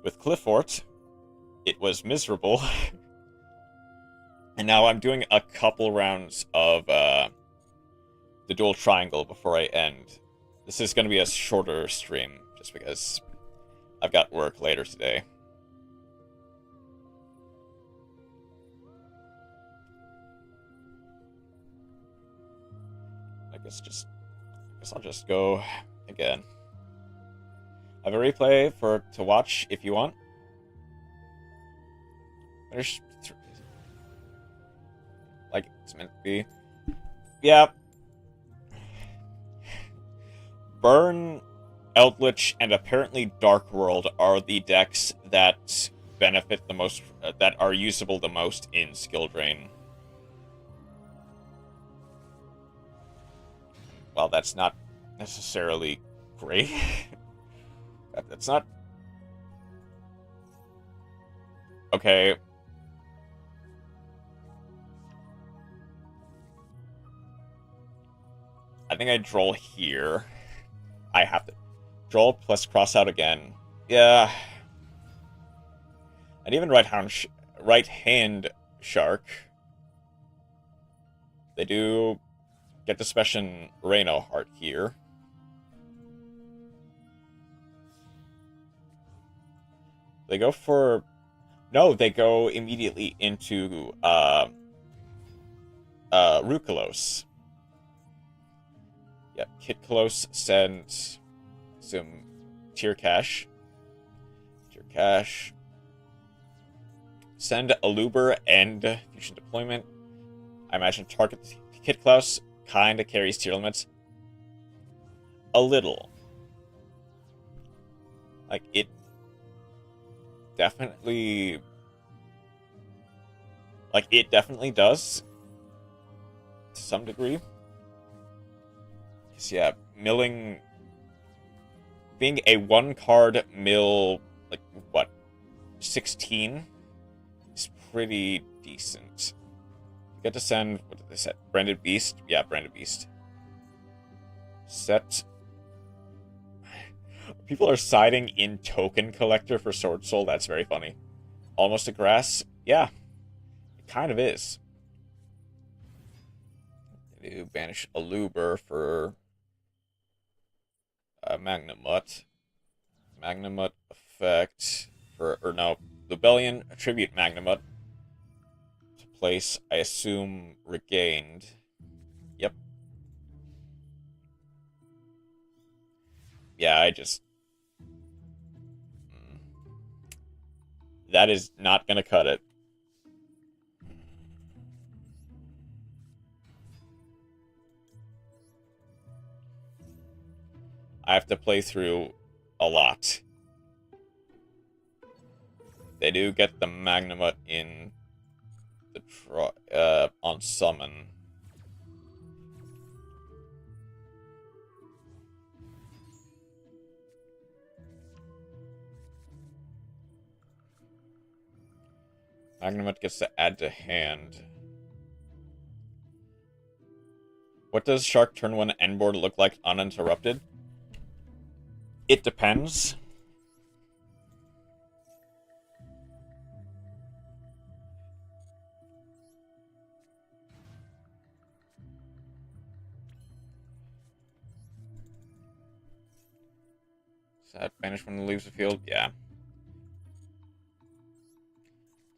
Cliffort. It was miserable. And now I'm doing a couple rounds of the Dual Triangle before I end. This is going to be a shorter stream, just because I've got work later today. I guess just Guess I'll just go again. I have a replay to watch if you want. There's like it's meant to be. Yeah. Burn, Eldritch, and apparently Dark World are the decks that benefit the most, that are usable the most in Skill Drain. Well, that's not necessarily great. That's not... Okay. I think I droll here. I have to droll plus cross out again. Yeah. And even right hand shark. They do get to special Reno Heart here. They go for... No, they go immediately into Rukalos. Yep, Kitkalos sends some tier cash. Send Aluber and Fusion Deployment. I imagine target Kitkalos kind of carries tier limits. A little. Like, it definitely... Like, it definitely does. To some degree. Because, yeah, milling... Being a one-card mill, like, what, 16? Is pretty decent. You get to send... What did they set? Branded Beast? Yeah, Branded Beast. Set... People are siding in Token Collector for Sword Soul. That's very funny. Almost a grass? Yeah. It kind of is. You banish Aluber for Magnamut. Magnamut effect for... Or no. Lubellion, attribute Magnamut. To place, I assume, regained. Yep. Yeah, I just... That is not going to cut it. I have to play through a lot. They do get the Magnamut in the on summon. Magnamut gets to add to hand. What does Shark turn 1 end board look like uninterrupted? It depends. Is that banish when it leaves the field? Yeah.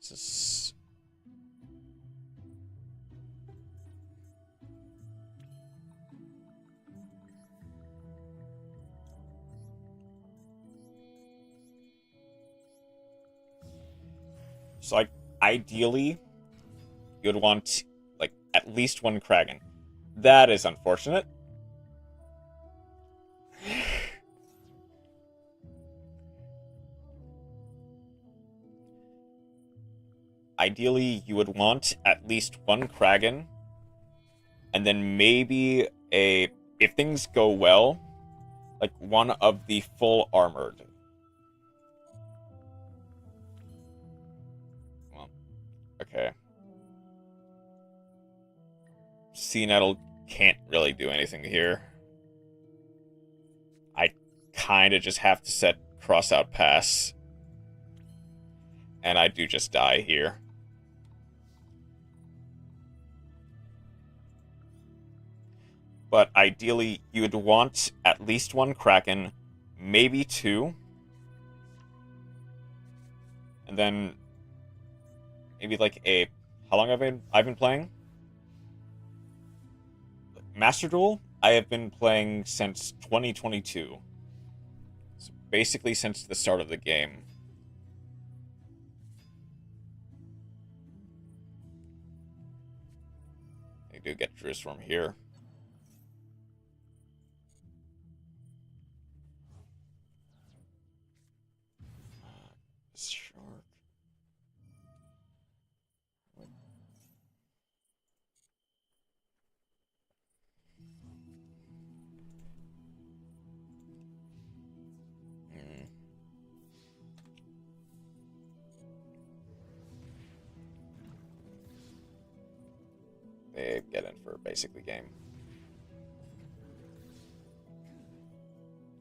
This is... So, like, ideally, you'd want, like, at least one Kraken. That is unfortunate. Ideally, you would want at least one Kraken, and then maybe a, if things go well, like one of the full armored. Well, okay. Sea Nettle can't really do anything here. I kind of just have to set cross out pass. And I do just die here. But ideally, you would want at least one Kraken, maybe two. And then maybe like a... How long have I've been playing? Master Duel? I have been playing since 2022. So basically since the start of the game. I do get Jerusalem here. Shark. They get in for basically game.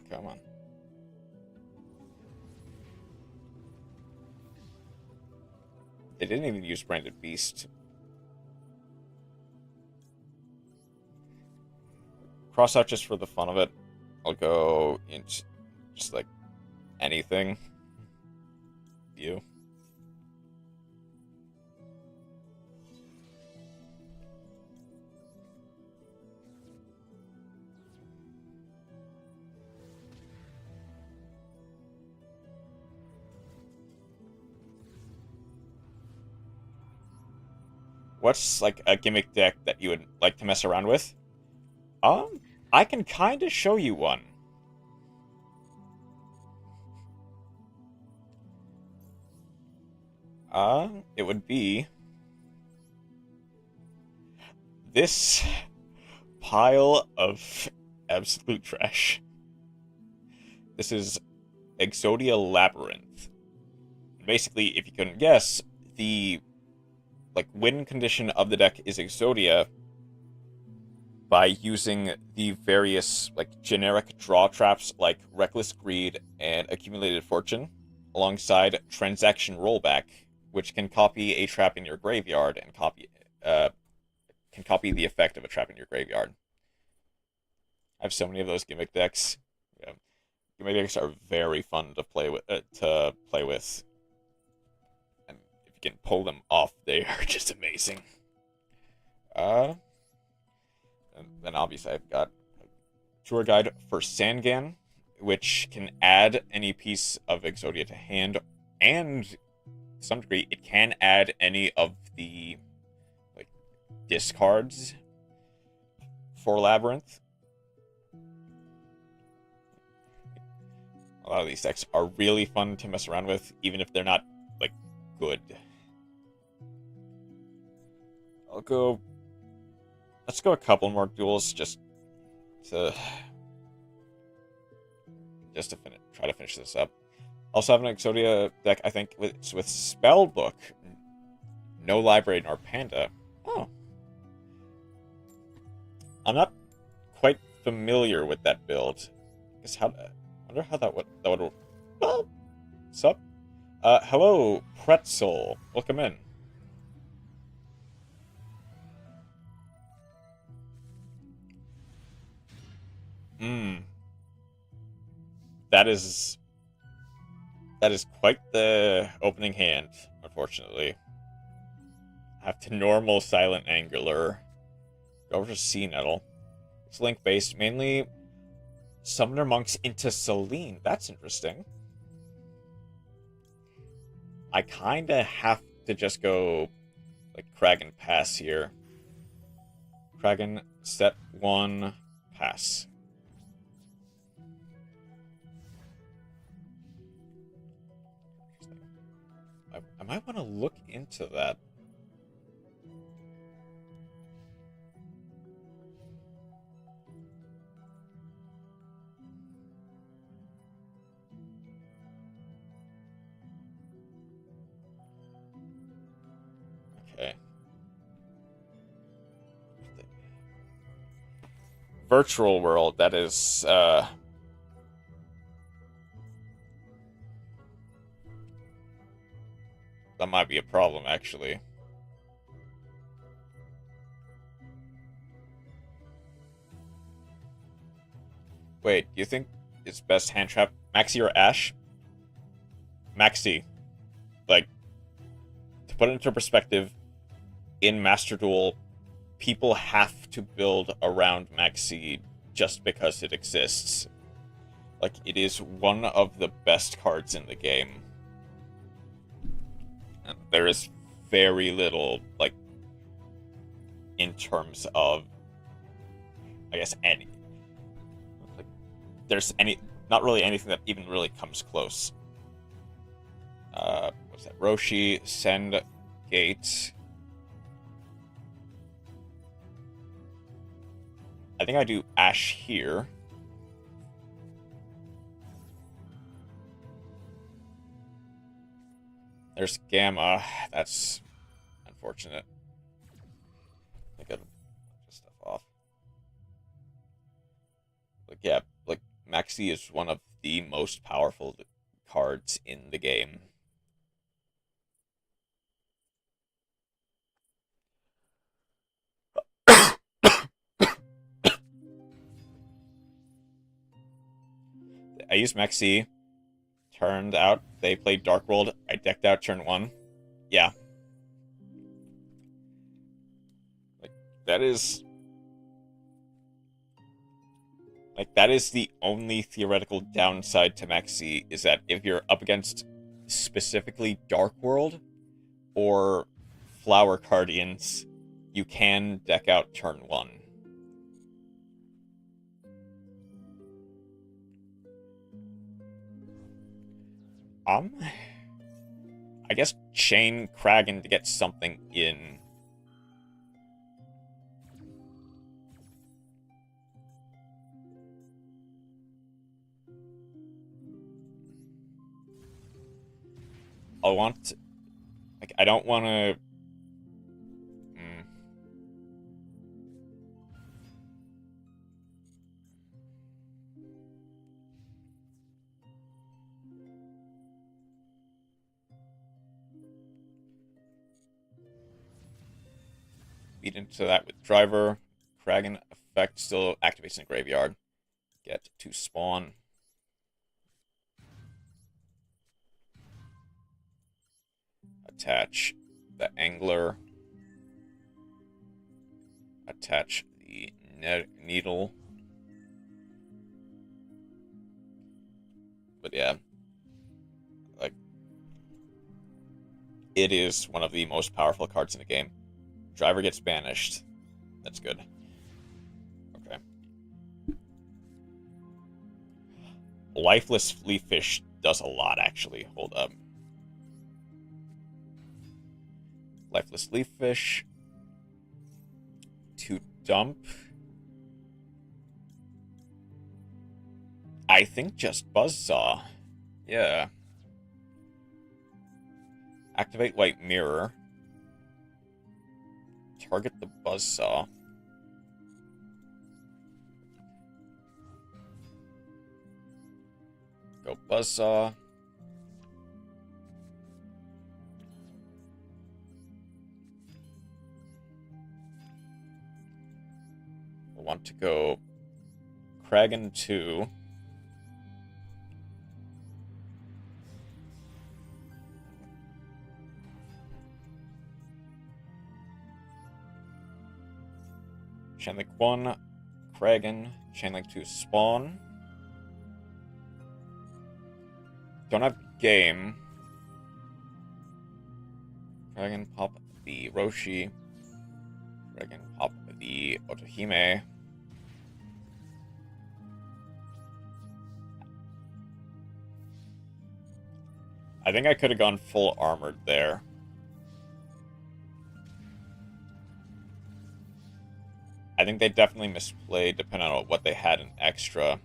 Come on. They didn't even use Branded Beast. Cross out just for the fun of it. I'll go into just like anything. You. What's like a gimmick deck that you would like to mess around with? I can kind of show you one. It would be this pile of absolute trash. This is Exodia Labyrinth. Basically, if you couldn't guess, the win condition of the deck is Exodia by using the various generic draw traps like Reckless Greed and Accumulated Fortune, alongside Transaction Rollback, which can copy a trap in your graveyard and copy the effect of a trap in your graveyard. I have so many of those gimmick decks. Yeah. Gimmick decks are very fun to play with. And if you can pull them off, they are just amazing. And then obviously I've got Tour Guide for Sangan, which can add any piece of Exodia to hand, and to some degree it can add any of the discards for Labyrinth. A lot of these decks are really fun to mess around with, even if they're not good. Let's go a couple more duels just to try to finish this up. Also have an Exodia deck, I think, with Spellbook, no Library nor Panda. Oh, I'm not quite familiar with that build. I wonder how that would. Oh, sup? Hello, Pretzel. Welcome in. That is quite the opening hand, unfortunately. I have to normal Silent Angular. Go over to Sea Nettle. It's link based, mainly Summoner Monks into Selene. That's interesting. I kinda have to just go Kragan pass here. Kragan, set 1, pass. I might want to look into that. Okay. Virtual World, that is, that might be a problem, actually. Wait, do you think it's best hand trap Maxi or Ash? Maxi. To put it into perspective, in Master Duel, people have to build around Maxi just because it exists. Like, it is one of the best cards in the game. And there is very little, like, in terms of, I guess, any. Like, there's not really anything that even really comes close. What's that? Roshi, Send, Gate. I think I do Ash here. There's Gamma. That's unfortunate. I got stuff off. Like, yeah, like, Maxi is one of the most powerful cards in the game. I used Maxi. Turned out they played Dark World. I decked out turn 1. Yeah. Like, that is the only theoretical downside to Maxi, is that if you're up against specifically Dark World or Flower Guardians, you can deck out turn 1. I guess chain Kraken to get something in. I don't want to... Beat into that with Driver. Kraken effect still activates in the graveyard. Get to spawn. Attach the Angler. Attach the Needle. But yeah. Like, it is one of the most powerful cards in the game. Driver gets banished. That's good. Okay. Lifeless Fleafish does a lot, actually. Hold up. Lifeless Leaffish. To dump. I think just Buzzsaw. Yeah. Activate White Mirror. Target the Buzzsaw. Go Buzzsaw. We'll want to go Kraken 2. Chainlink 1, Kraken, Chainlink 2, spawn. Don't have game. Kraken, pop the Roshi. Kraken, pop the Otohime. I think I could have gone full armored there. I think they definitely misplayed, depending on what they had in extra.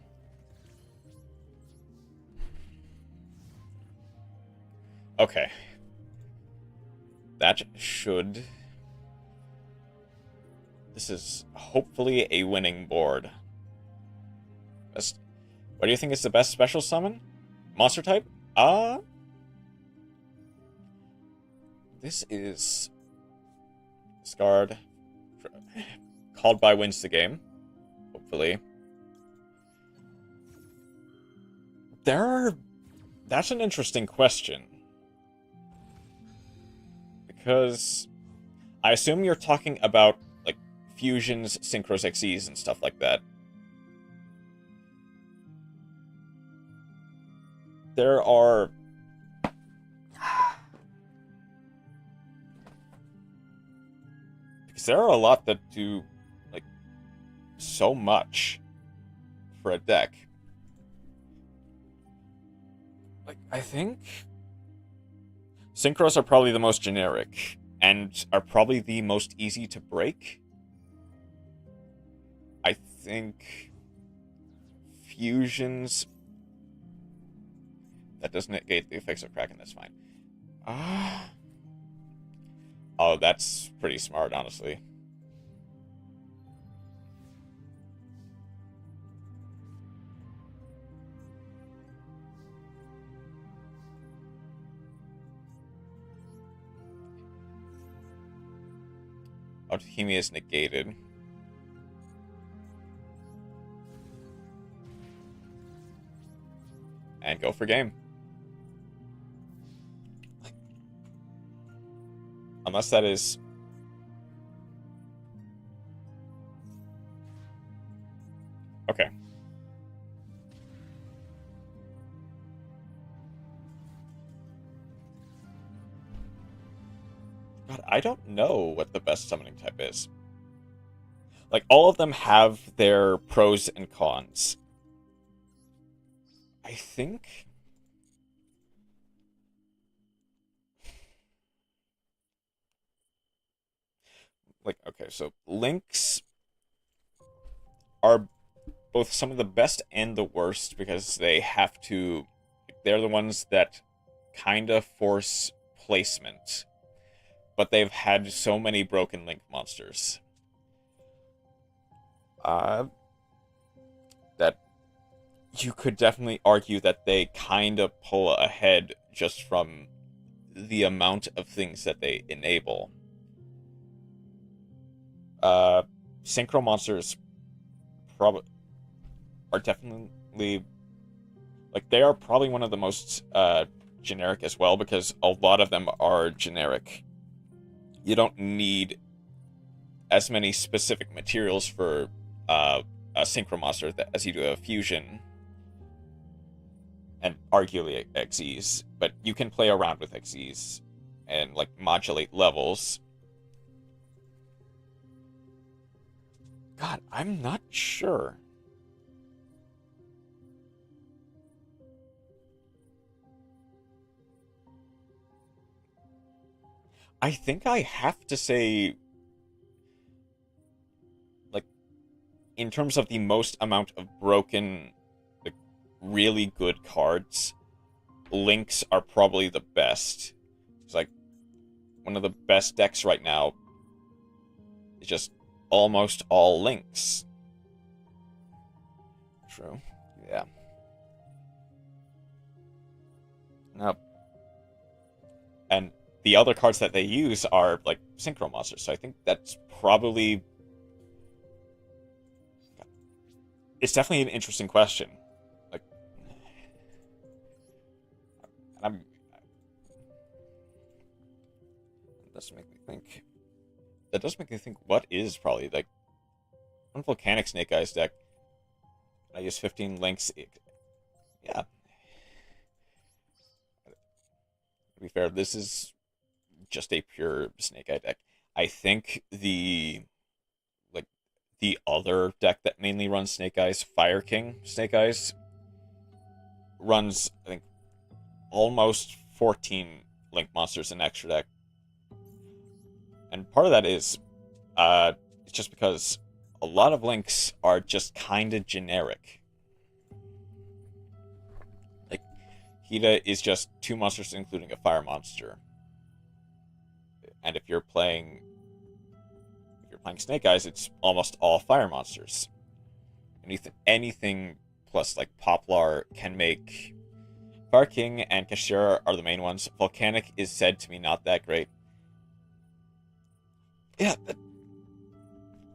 Okay. That should... This is hopefully a winning board. What do you think is the best special summon? Monster type? This is... Discard. Called by wins the game. Hopefully. That's an interesting question. Because I assume you're talking about, like, fusions, synchros, XEs, and stuff like that. There are... because there are a lot that do, like, so much for a deck. Like, I think synchros are probably the most generic, and are probably the most easy to break. I think fusions... that doesn't negate the effects of Kraken, that's fine. Oh, that's pretty smart, honestly. Alchemy is negated. And go for game. Unless that is... okay. God, I don't know what the best summoning type is. Like, all of them have their pros and cons. I think... like, okay, so links are both some of the best and the worst because they have to... they're the ones that kind of force placement. But they've had so many broken link monsters. That you could definitely argue that they kind of pull ahead just from the amount of things that they enable. Synchro monsters are definitely... like, they are probably one of the most generic as well, because a lot of them are generic. You don't need as many specific materials for a synchro monster as you do a fusion, and arguably XEs, but you can play around with XEs and, like, modulate levels. God, I'm not sure. I think I have to say, like, in terms of the most amount of broken, like, really good cards, links are probably the best. It's like, one of the best decks right now is just almost all links. True. Yeah. Now, and the other cards that they use are, like, synchro monsters, so I think that's probably... it's definitely an interesting question. Like, that does make me think. That does make me think, what is probably, like, one Volcanic Snake Eyes deck. I use 15 links. Yeah. To be fair, this is just a pure Snake Eye deck. I think the other deck that mainly runs Snake Eyes, Fire King Snake Eyes, runs, I think, almost 14 link monsters in extra deck. And part of that is it's just because a lot of links are just kind of generic. Like, Hida is just 2 monsters including a fire monster. And if you're playing Snake Eyes, it's almost all fire monsters. Anything plus, like, Poplar can make... Fire King and Kashira are the main ones. Volcanic is said to be not that great. Yeah,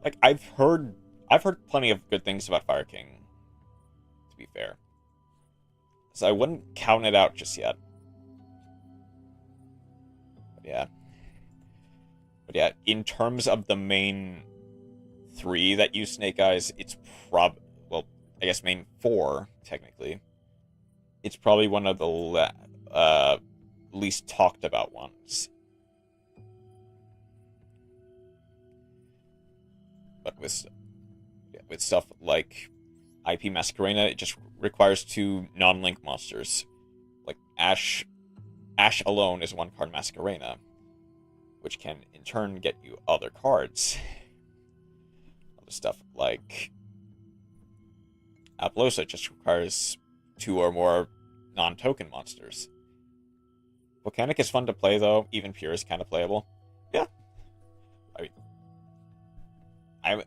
like, I've heard plenty of good things about Fire King, to be fair. So I wouldn't count it out just yet. But yeah, in terms of the main 3 that use Snake Eyes, it's well, I guess main 4 technically. It's probably one of the least talked about ones. But with stuff like IP Masquerena, it just requires 2 non-link monsters. Like Ash alone is 1-card Masquerena, which can in turn get you other cards. Other stuff like Apollosa just requires 2 or more non-token monsters. Volcanic is fun to play though, even pure is kind of playable. Yeah. I mean,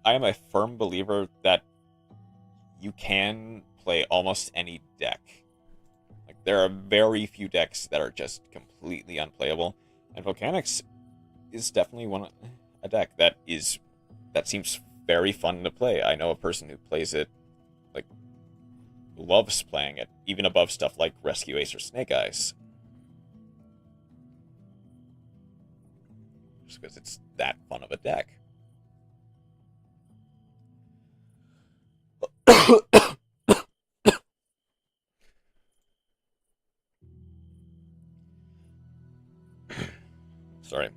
I am a firm believer that you can play almost any deck. Like, there are very few decks that are just completely unplayable, and Volcanics is definitely a deck that seems very fun to play. I know a person who plays it, like, loves playing it, even above stuff like Rescue Ace or Snake Eyes. Just because it's that fun of a deck. Sorry.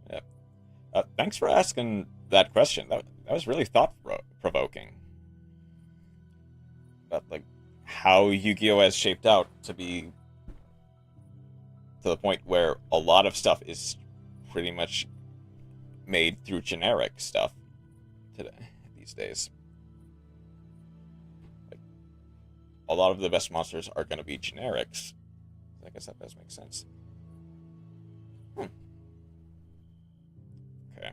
Yeah. Thanks for asking that question. That was really thought-provoking. About, like, how Yu-Gi-Oh! Has shaped out to be to the point where a lot of stuff is pretty much made through generic stuff these days. Like, a lot of the best monsters are going to be generics. I guess that does make sense. Okay.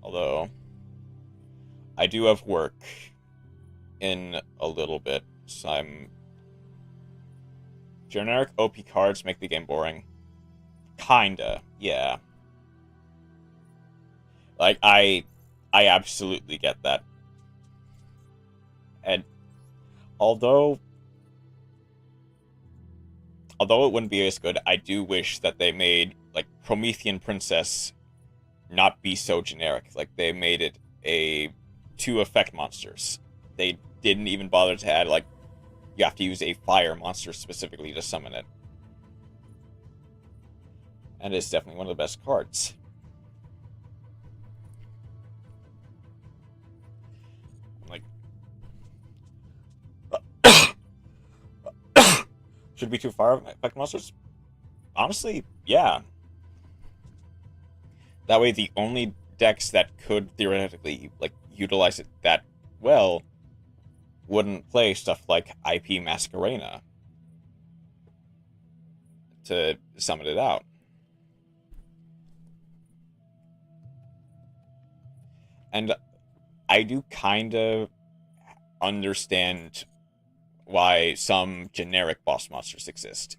Although, I do have work in a little bit, so I'm... Generic OP cards make the game boring. Kinda, yeah. Like, I absolutely get that. And although it wouldn't be as good, I do wish that they made, like, Promethean Princess not be so generic. Like, they made it 2 effect monsters. They didn't even bother to add, like, you have to use a fire monster specifically to summon it. And it's definitely one of the best cards. Should be 2 fire effect monsters? Honestly, yeah. That way, the only decks that could theoretically, like, utilize it that well wouldn't play stuff like IP Masquerena to summon it out. And I do kind of understand why some generic boss monsters exist.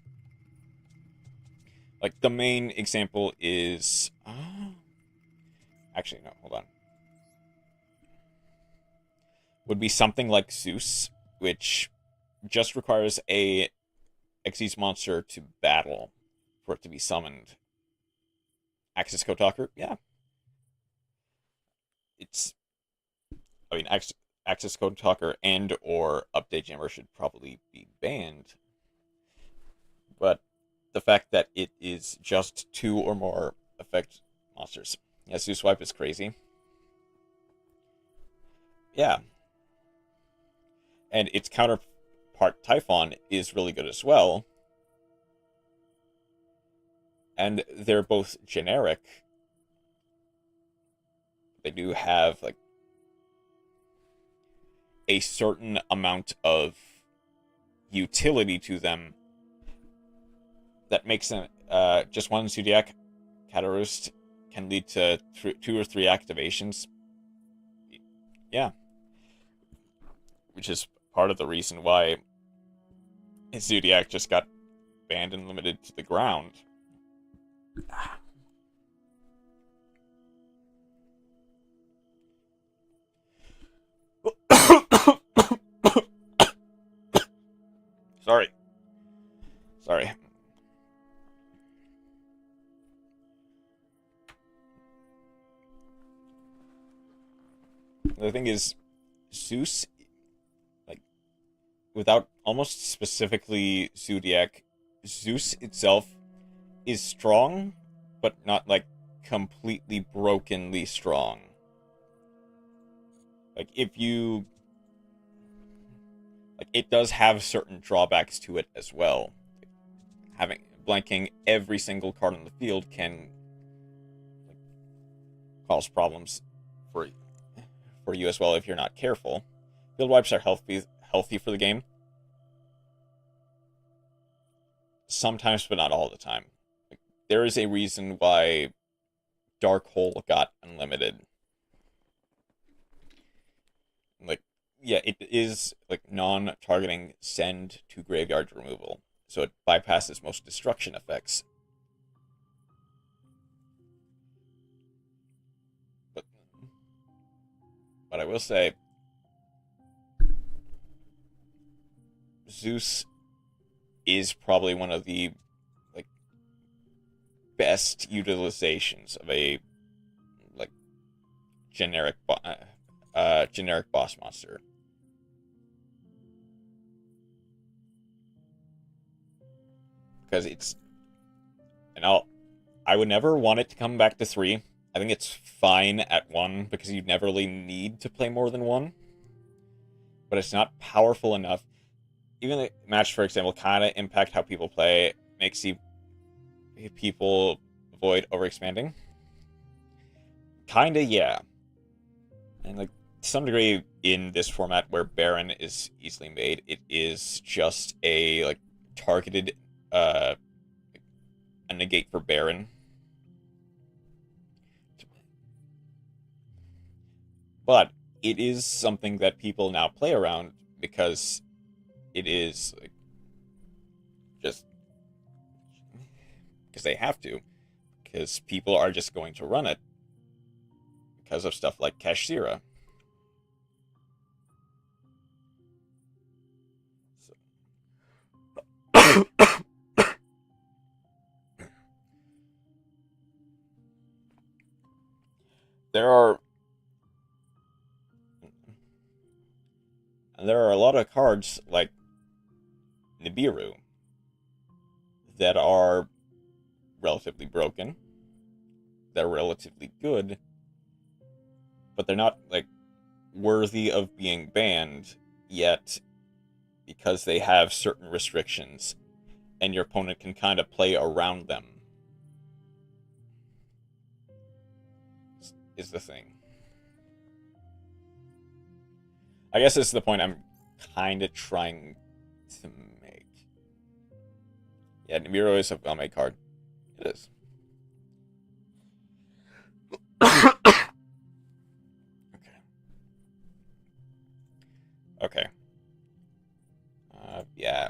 Like, the main example is... actually, no, hold on. Would be something like Zeus, which just requires a Xyz monster to battle for it to be summoned. Axis Code Talker, yeah. It's... I mean, Axis Code Talker and or Update Jammer should probably be banned. But the fact that it is just 2 or more effect monsters. Yeah, Zeus Wipe is crazy. Yeah. And its counterpart, Typhon, is really good as well. And they're both generic. They do have, like, a certain amount of utility to them that makes them... just one Zodiac Cataroost can lead to 2 or 3 activations. Yeah. Which is part of the reason why Zodiac just got banned and limited to the ground. Sorry. The thing is, Zeus, like, without almost specifically Zodiac, Zeus itself is strong, but not, like, completely brokenly strong. Like, if you... Like, it does have certain drawbacks to it as well. Blanking every single card on the field can, like, cause problems for you as well if you're not careful. Field wipes are healthy for the game. Sometimes, but not all the time. Like, there is a reason why Dark Hole got unlimited. Like, yeah, it is, like, non-targeting send to graveyard removal, so it bypasses most destruction effects. But I will say, Zeus is probably one of the, like, best utilizations of a, like, generic boss monster. Because it's, and I would never want it to come back to 3. I think it's fine at 1 because you never really need to play more than 1. But it's not powerful enough. Even the match, for example, kind of impact how people play, makes people avoid overexpanding. Kinda, yeah. And, like, to some degree, in this format where Baron is easily made, it is just a, like, targeted, a negate for Baron. But it is something that people now play around because it is, like, just because they have to. Because people are just going to run it because of stuff like Kashira. There are a lot of cards like Nibiru that are relatively broken. They're relatively good, but they're not, like, worthy of being banned yet because they have certain restrictions and your opponent can kind of play around them. Is the thing. I guess this is the point I'm kind of trying to make. Yeah, Nibiru is a well-made card. It is. Okay. Yeah.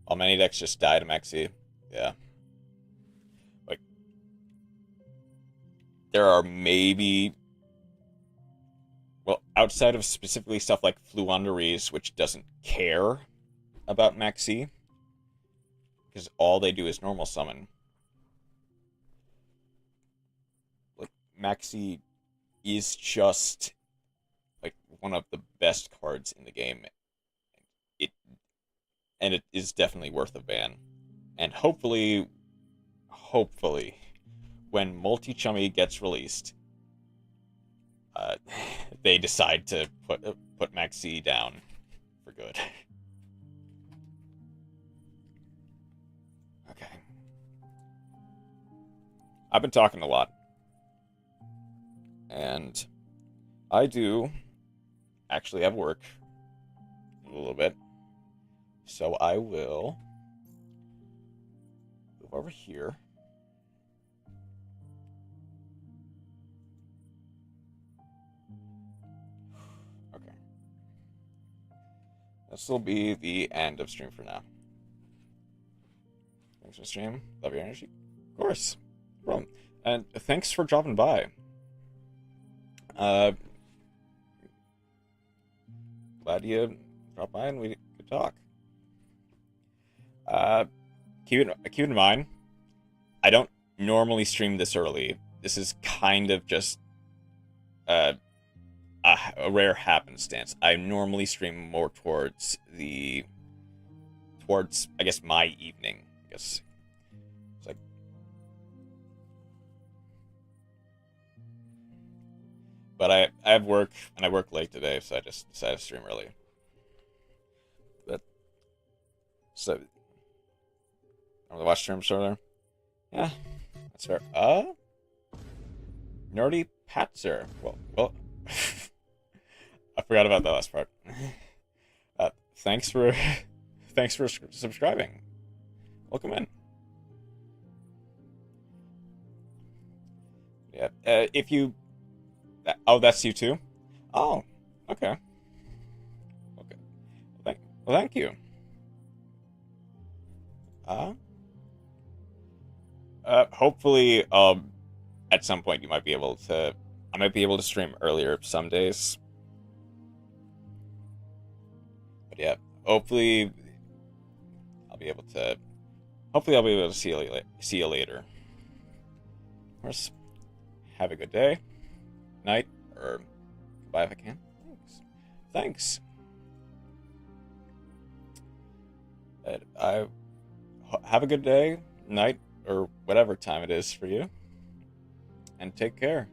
All many decks just die to Maxi. Yeah. Like, there are maybe... Well, outside of specifically stuff like Fluanderies, which doesn't care about Maxi, because all they do is normal summon. Like, Maxi is just, like, one of the best cards in the game. It is definitely worth a ban. And hopefully, when Multichummy gets released, they decide to put Maxi down for good. Okay. I've been talking a lot. And I do actually have work in a little bit. So I will move over here. Okay. This will be the end of stream for now. Thanks for the stream. Love your energy. Of course. No problem. And thanks for dropping by. Glad you dropped by and we could talk. Keep in mind, I don't normally stream this early. This is kind of just a a rare happenstance. I normally stream more towards I guess my evening. I guess it's like, but I have work and I work late today, so I just decided to stream early. But so I'm the watch stream there. Yeah, that's fair. Nerdy Patzer. Well, I forgot about that last part. Thanks for thanks for subscribing. Welcome in. Yeah. If you. Oh, that's you too. Oh, okay. Okay. Well, thank you. Hopefully, at some point you might be able to. I might be able to stream earlier some days. But yeah, hopefully I'll be able to. Hopefully I'll be able to see you later. Of course, have a good day, night, or goodbye if I can. Thanks. I have a good day, night, or whatever time it is for you, and take care.